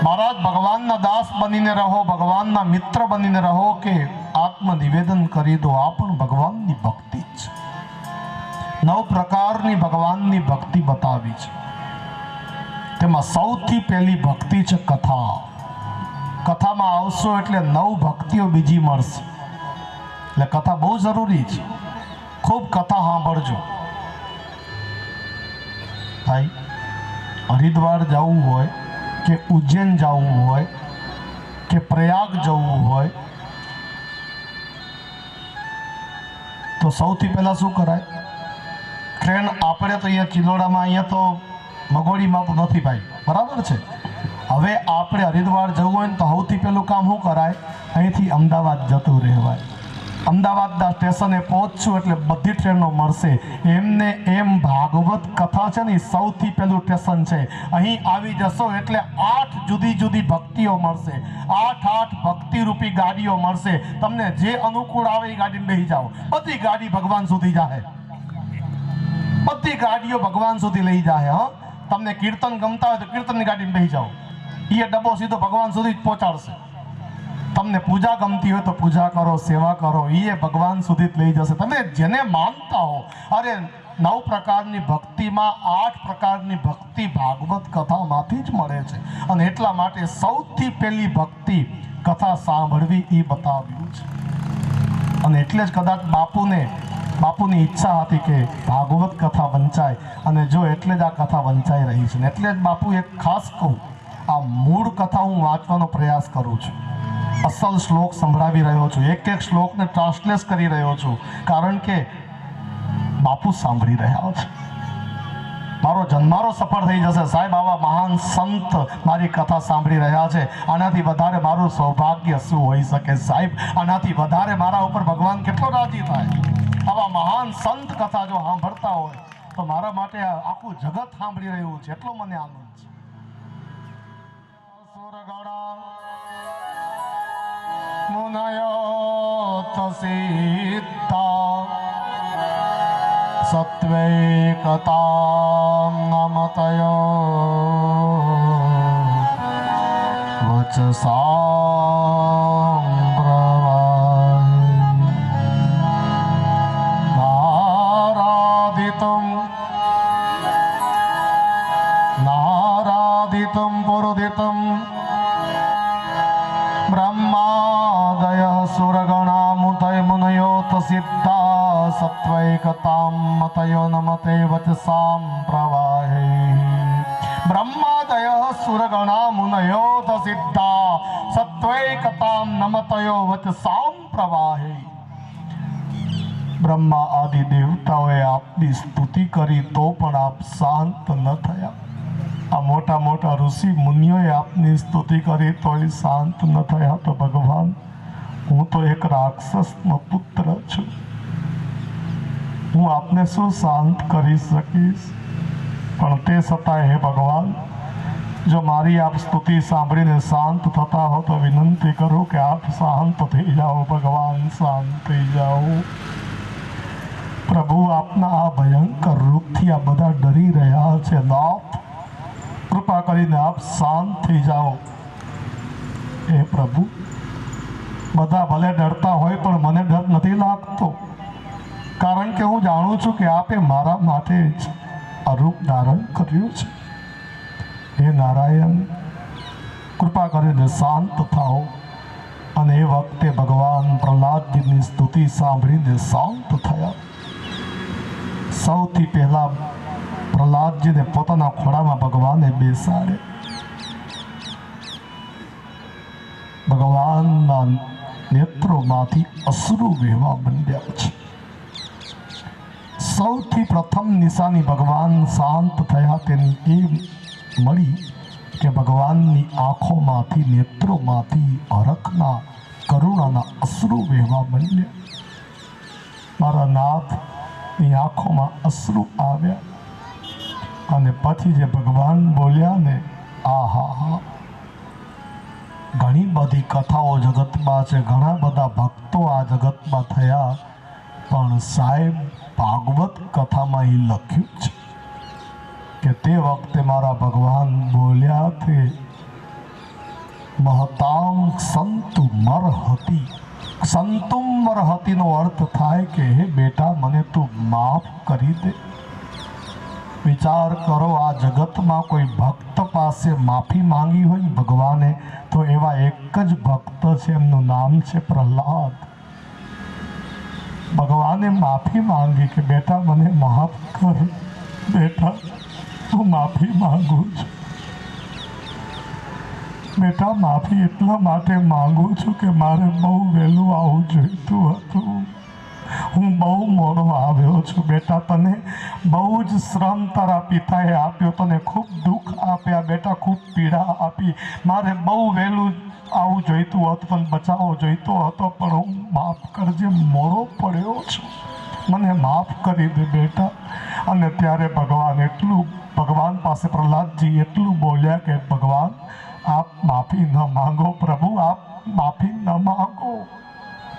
મહારાજ, ભગવાનના દાસ બનીને રહો, ભગવાનના મિત્ર બનીને રહો કે આત્મનિવેદન કરી દો, આ પણ ભગવાનની ભક્તિ છે. 9 પ્રકારની ભગવાનની ભક્તિ બતાવી છે. તેમાં સૌથી પહેલી ભક્તિ છે કથા. કથામાં આવશો એટલે 9 ભક્તિઓ બીજી મળશે. એટલે કથા બહુ જરૂરી છે. ખૂબ કથા સાંભળજો. ભાઈ, હરિદ્વાર જવું હોય કે ઉજ્જૈન જવું હોય કે પ્રયાગ જવું હોય તો સૌથી પહેલાં શું કરાય? ટ્રેન આપણે તો અહીંયા ચિલોડામાં, અહીંયા તો મગોડીમાં તો નથી ભાઈ, બરાબર છે. હવે આપણે હરિદ્વાર જવું હોય ને તો સૌથી પહેલું કામ શું કરાય? અહીંથી અમદાવાદ જતું રહેવાય. અમદાવાદના સ્ટેશને પહોંચશું એટલે બધી ટ્રેનો મળશે. એમને એમ ભાગવત કથા છે ને સૌથી પહેલું સ્ટેશન છે. અહીં આવી જશો એટલે 8 જુદી જુદી ભક્તિઓ મળશે. 8 ભક્તિરૂપી ગાડીઓ મળશે. તમને જે અનુકૂળ આવે એ ગાડીમાં બેસી જાઓ. બધી ગાડી ભગવાન સુધી જાય. બધી ગાડીઓ ભગવાન સુધી લઈ જાય. હા, તમને કીર્તન ગમતા હોય તો કીર્તનની ગાડીમાં બેસી જાઓ. એ ડબ્બો સીધો ભગવાન સુધી જ પહોંચાડશે. તમને પૂજા ગમતી હોય તો પૂજા કરો, સેવા કરો, એ ભગવાન સુધી જ લઈ જશે. તમે જેને માનતા હો. અરે 9 પ્રકારની ભક્તિમાં 8 પ્રકારની ભક્તિ ભાગવત કથામાંથી જ મળે છે. અને એટલા માટે સૌથી પહેલી ભક્તિ કથા સાંભળવી એ બતાવ્યું છે. અને એટલે જ કદાચ બાપુની ઈચ્છા હતી કે ભાગવત કથા વંચાય. અને જો એટલે જ આ કથા વંચાઈ રહી છે. એટલે જ બાપુ એક ખાસ કહું, આ મૂળ કથા હું વાંચવાનો પ્રયાસ કરું છું. અસલ શ્લોક સંભળાવી રહ્યો છું. એક શ્લોકને ટ્રાન્સલેટ કરી રહ્યો છું. કારણ કે બાપુ સાંભળી રહ્યા છે. મારો જન્મારો સફળ થઈ જશે. સાહેબ, આવા મહાન સંત મારી કથા સાંભળી રહ્યા છે. આનાથી વધારે મારું સૌભાગ્ય શું હોઈ શકે? સાહેબ, આનાથી વધારે મારા ઉપર ભગવાન કેટલો રાજી થાય? આવા મહાન સંત કથા જો સાંભળતા હોય તો મારા માટે આખું જગત સાંભળી રહ્યું છે. એટલો મને આનંદ છે. મુનયોતસિદ્ધા સત્વૈકતાં નમતયો વચસાં નારાધિतं પુરુદિतं બ્રહ્માદયઃ સુરગણામુતય મુનયોત સિદ્ધા સત્વૈકતાં મતયો નમતે વચસાં પ્રવાહે. બ્રહ્માદયઃ સુરગણામુનયોત સિદ્ધા સત્વૈકતાં નમતયો વચસાં પ્રવાહે. બ્રહ્મા આદિ દેવતાઓએ આપની સ્તુતિ કરી તો પણ આપ શાંત ન થયા. આ મોટા મોટા ઋષિ મુનિઓએ આપની સ્તુતિ કરી તોય શાંત ન થયા. તો ભગવાન, હું તો એક રાક્ષસનો પુત્ર છું. હું આપને શું શાંત કરી શકીશ? પણ તે છતાં હે ભગવાન, જો મારી આપ સ્તુતિ સાંભળીને શાંત થતા હો તો વિનંતી કરું કે આપ શાંત થઈ જાઓ. ભગવાન, શાંત થઈ જાઓ. પ્રભુ, આપના આ ભયંકર રૂપથી આ બધા ડરી રહ્યા છે. નાથ, કૃપા કરીને આપ શાંત થઈ જાઓ. હે પ્રભુ, બધા ભલે ડરતા હોય પણ મને ડર નથી લાગતો, કારણ કે હું જાણું છું કે આપે મારા માટે જ આ રૂપ ધારણ કર્યું છે. હે નારાયણ, કૃપા કરીને શાંત થાઓ. અને એ વખતે ભગવાન પ્રહલાદજીની સ્તુતિ સાંભળીને શાંત થયા. સૌથી પહેલા પ્રહલાદજીને પોતાના ખોળામાં ભગવાને બેસાડે. ભગવાનના નેત્રોમાંથી અશ્રુ વહેવા માંડ્યા છે. સૌથી પ્રથમ નિશાની ભગવાન શાંત થયા તેની એ મળી કે ભગવાનની આંખોમાંથી, નેત્રોમાંથી હરખના, કરુણાના અશ્રુ વહેવા માંડ્યા. મારા નાથની આંખોમાં અશ્રુ આવ્યા. અને પછી જે ભગવાન બોલ્યા ને, આહા હા, ઘણી બધી કથાઓ જગતમાં છે, ઘણા બધા ભક્તો આ જગતમાં થયા, પણ સાહેબ ભાગવત કથામાં એ લખ્યું છે કે તે વખતે મારા ભગવાન બોલ્યા તે મહતામ સંતુ મરહતી. સંતુમ મરહતીનો અર્થ થાય કે હે બેટા, મને તું માફ કરી દે. વિચાર કરો, આ જગતમાં કોઈ ભક્ત પાસે માફી માંગી હોય ને ભગવાને, તો એવા એક જ ભક્ત છે, એમનું નામ છે પ્રહલાદ. ભગવાને માફી માંગી કે બેટા મને માફ કર. બેટા હું માફી માંગુ છું. બેટા માફી એટલા માટે માંગુ છું કે મારે બહુ વહેલું આવવું જોઈતું હતું. હું બહુ મોડો આવ્યો છું. બેટા તને બહુ જ શ્રમ તારા પિતાએ આપ્યો, તને ખૂબ દુઃખ આપ્યા બેટા, ખૂબ પીડા આપી. મારે બહુ વહેલું આવું જોઈતું હતું, પણ બચાવો જોઈતો હતો, પણ હું માફ કરજે, મોડો પડ્યો છું, મને માફ કરી દે બેટા. અને ત્યારે ભગવાન પાસે પ્રહલાદજી એટલું બોલ્યા કે ભગવાન આપ માફી ન માંગો પ્રભુ, આપ માફી ન માંગો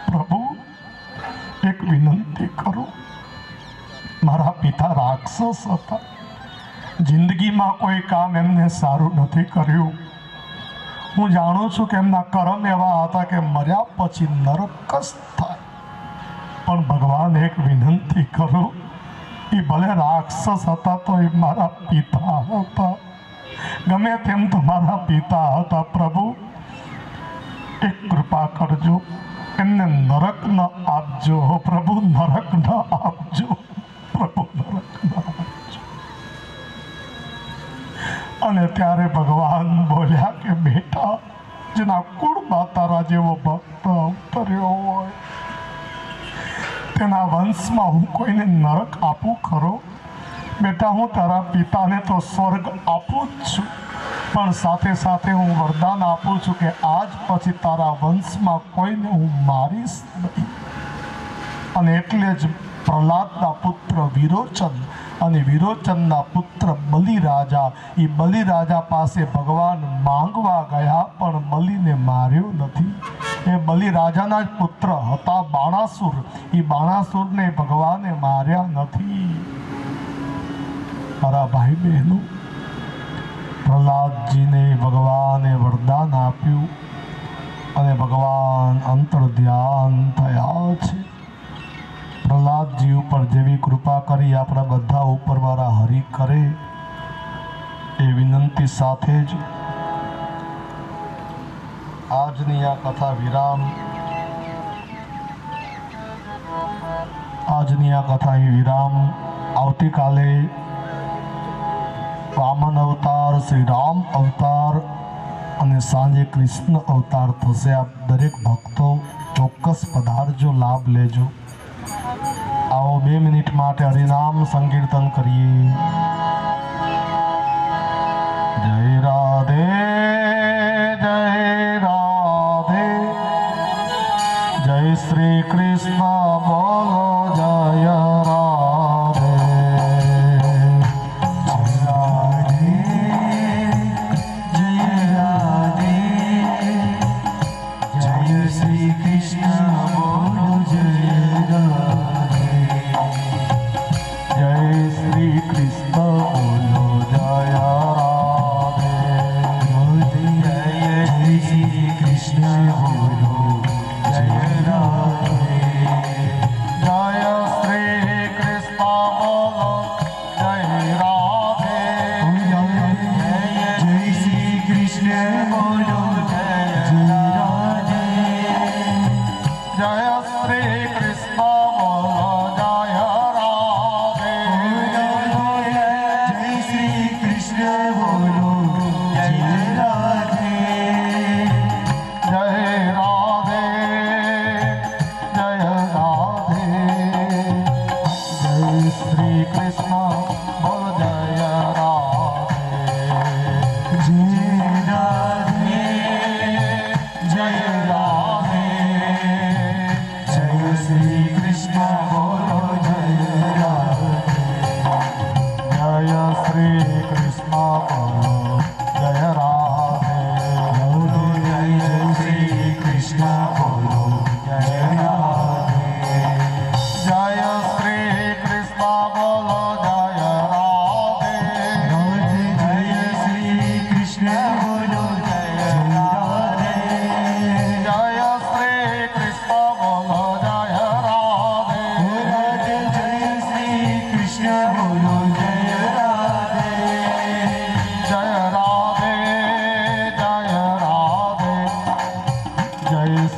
પ્રભુ. એક વિનંતી કરું, મારા પિતા રાક્ષસ હતા, જિંદગીમાં કોઈ કામ એમને સારું નથી કર્યું. હું જાણું છું કે એમના કર્મ એવા હતા કે મર્યા પછી નરક જ થાય. પણ ભગવાન એક વિનંતી કરું, એ ભલે રાક્ષસ હતા તો એ મારા પિતા હતા, ગમે તેમ તો મારા પિતા હતા. પ્રભુ એક કૃપા કરજો, એમને નરક ન આપજો પ્રભુ, નરક ન આપજો પ્રભુ, નરક ન આપજો. અને ત્યારે ભગવાન બોલ્યા કે બેટા, જેના કુળમાં તારા જેવો ભક્ત અવતર્યો હોય તેના વંશમાં હું કોઈને નરક આપું ખરો? બેટા હું તારા પિતાને તો સ્વર્ગ આપું જ છું, પણ સાથે સાથે હું વરદાન આપું છું કે આજ પછી તારા વંશમાં કોઈને હું મારીશ નહીં. અને એટલે જ પ્રહલાદના પુત્ર વિરોચન અને વિરોચનના પુત્ર બલિરાજા, એ બલિરાજા પાસે ભગવાન માંગવા ગયા, પણ બલિને માર્યો નથી. એ બલિરાજાના જ પુત્ર હતા બાણાસુર, એ બાણાસુરને ભગવાને માર્યા નથી. મારા ભાઈ બહેનો, પ્રહલાદજીને ભગવાને વરદાન આપ્યું અને ભગવાન અંતર ધ્યાન થયા છે. પ્રહલાદજી ઉપર જેવી કૃપા કરી આપણા બધા ઉપર મારા હરિ કરે એ વિનંતી સાથે જ આજની આ કથા વિરામ, આવતીકાલે વામન અવતાર, શ્રી રામ અવતાર અને સાંજે કૃષ્ણ અવતાર થશે. આપ દરેક ભક્તો ચોક્કસ પધારજો, લાભ લેજો. આવો 2 મિનિટ માટે હરિનામ સંકીર્તન કરીએ. જય રાધે, જય રાધે, જય શ્રી કૃષ્ણ બોલો, જય રાધે. જય શ્રી કૃષ્ણ બોલો, જય રાધે.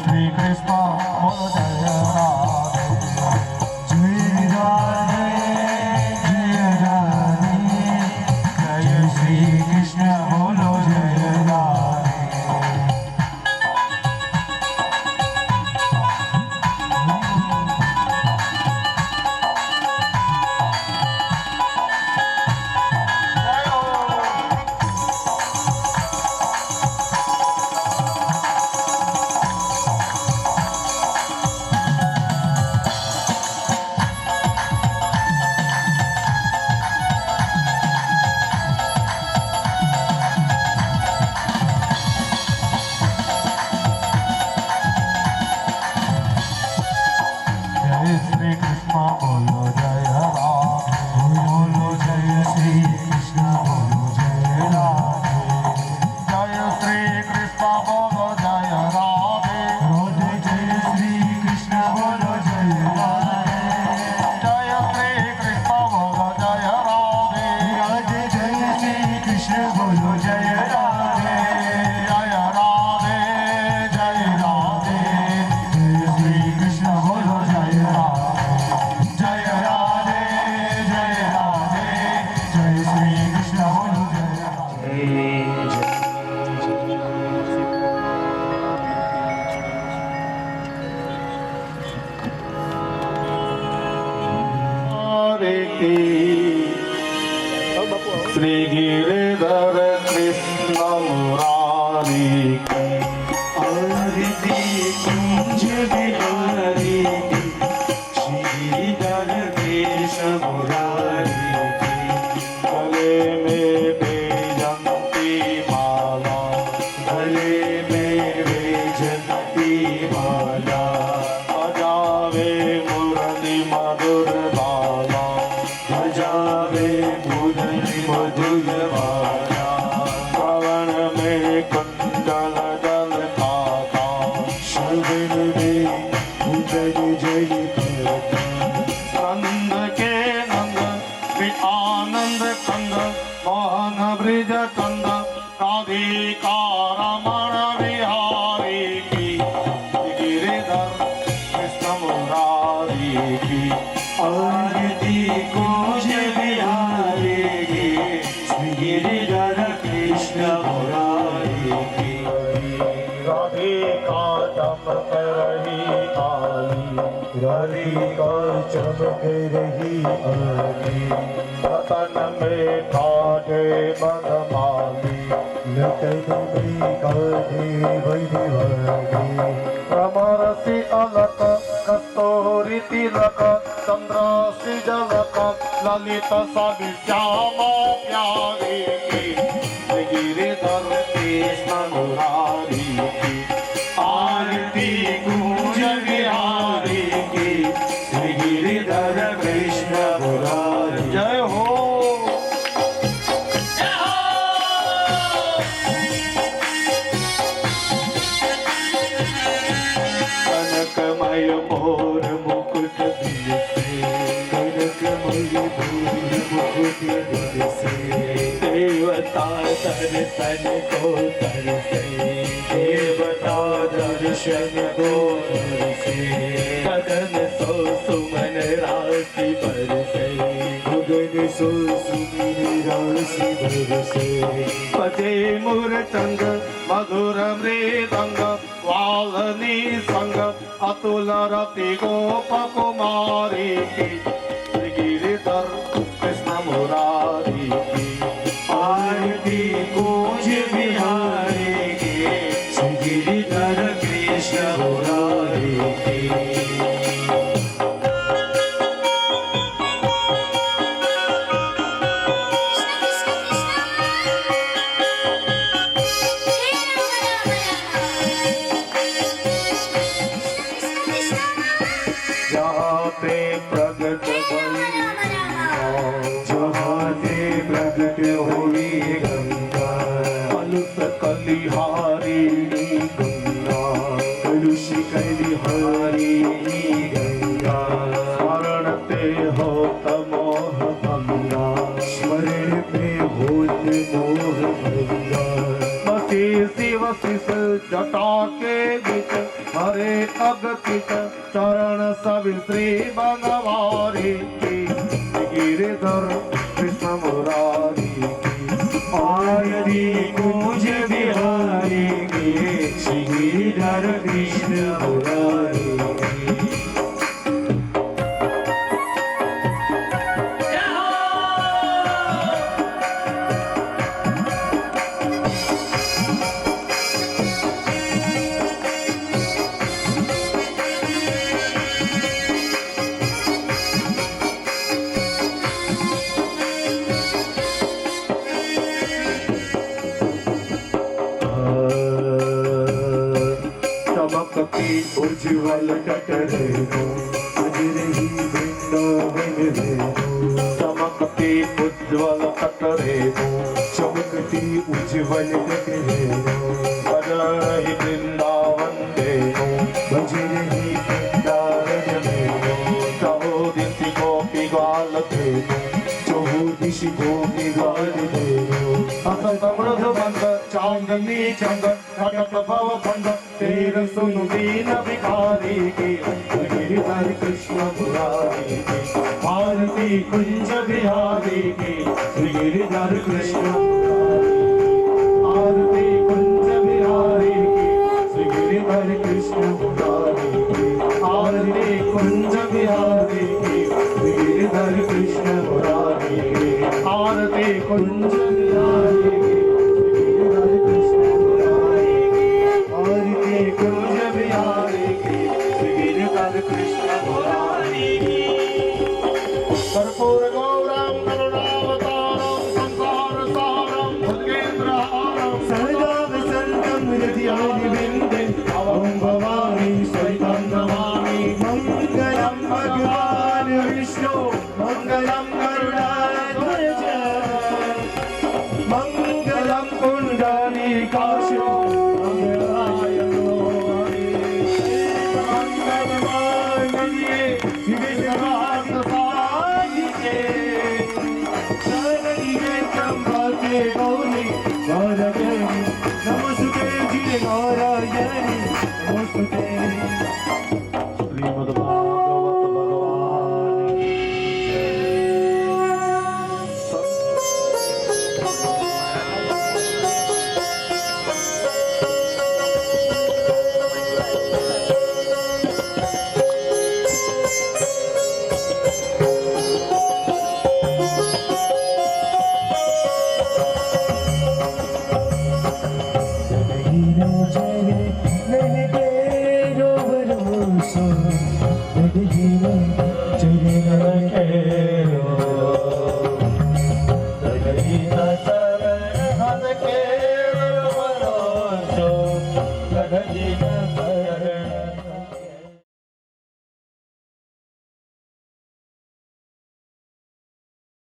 श्री कृष्ण बोलो जय राधे जय राधे जय राधे जय श्री कृष्ण बोलो जय राधे जय श्री कृष्ण बोलो जय राधे बोलो जय श्री कृष्ण बोलो जय राधे जय श्री कृष्ण बोलो जय राधे राधे जय श्री कृष्ण बोलो जय राधे जय श्री कृष्ण बोलो जय राधे राधे जय श्री कृष्ण बोलो जय राधे जय राधे जय राधे जय श्री कृष्ण बोलो जय राधे जय राधे जय राधे जय श्री कृष्ण बोलो जय राधे श्री गिरिधर कृष्ण मुरारी
आरती कुंज बिहारी श्रीधर कृष्ण मुरारी
गले में बेजंती माला
गले में वैजंती माला
बजावे मुरली मधुर बाला
बजावे मुरली मधुर बाला
श्रवण में कुंडल जल खाता
श्रवण में कुंडल जल करता
नंद के नंद श्री आनंद कंद मोहन ब्रिज कंद राधिका रमण बिहारी की गिरिधर कृष्ण मुरारी की
आरती कुंज बिहारी की श्री गिरिधर कृष्ण मुरारी की
राधिका चमक रही काली
राधिका चमक रही आली
रतन में ठाठे बनमाली
लटन में काढ़े वैदिवाली
रमरसी अलक कस्तूरी तिलक चंद्रसी जलक ललित सभी श्याम प्यारी की गिरिधर कृष्ण मुरारी की
आरती कुंज बिहारी की श्री गिरिधर कृष्ण मुरारी
जय हो कनकमय मोर मुकुट बिलसे
कनकमय भूर मुकुट दिल से
देवता दर्शन को तरसे
देवता दर्शन को से
गगन सो सुमन राशि बरसे
गगन सो सुमिर राशि बरसे
पदे मूर्तंग मधुर मृदंग वालनी संग अतुल रति गोप कुमारी की श्री गिरिधर कृष्ण मुरारी की
आरती कुंज बिहारी की श्री गिरिधर कृष्ण मुरारी की
जहाँ पे प्रगट
जटा के बीच हरे अगतित चरण सब श्री बनवारी की गिरिधर कृष्ण मुरारी की
आरती कुंज बिहारी के श्री गिरिधर कृष्ण मुरारी की।
चमकती उज्ज्वल कटरे हो
रही वृंदावन रे
चमकती उज्ज्वल कटरे हो
चमकती उज्ज्वल कटरे
बजरहि वृंदावन दे हो
बज रही वृंदावन में
कहो दिशि गोपी ग्वाल दे हो
चहुदिश गोपी गाल देव
असत मृद बंद चांदनी चंद घटक भव बंद तेर सुनु दीन भिखारी की
गिरिधर कृष्ण मुरारी की आरती कुंज बिहारी की श्री गिरिधर कृष्ण आरती कुंज बिहारी की श्री गिरिधर कृष्ण मुरारी की आरती कुंज बिहारी की श्री गिरिधर कृष्ण मुरारी की आरती कुंज बिहारी की श्री गिरिधर कृष्ण मुरारी की आरती कुंज बिहारी की श्री गिरिधर कृष्ण मुरारी की।
कर्पूर गौरम करुणावतारम संसार सारम भुजगेन्द्रहारम
सदा वसन्तं हृदयादिविन्दे अहं भवामि सहितं नमामि मङ्गलं भगवान् विष्णु मङ्गलं गरुडाध्वज मङ्गलं पुण्डरीकाक्षो मङ्गलाय मङ्गलमाङ्गल्ये शिवे सर्वार्थसाधिके शरण्ये त्र्यम्बके गौरी नारायणी नमस्ते जी नारायणी नमस्ते।
श्रीमद् भागवत भगवान की
जय जय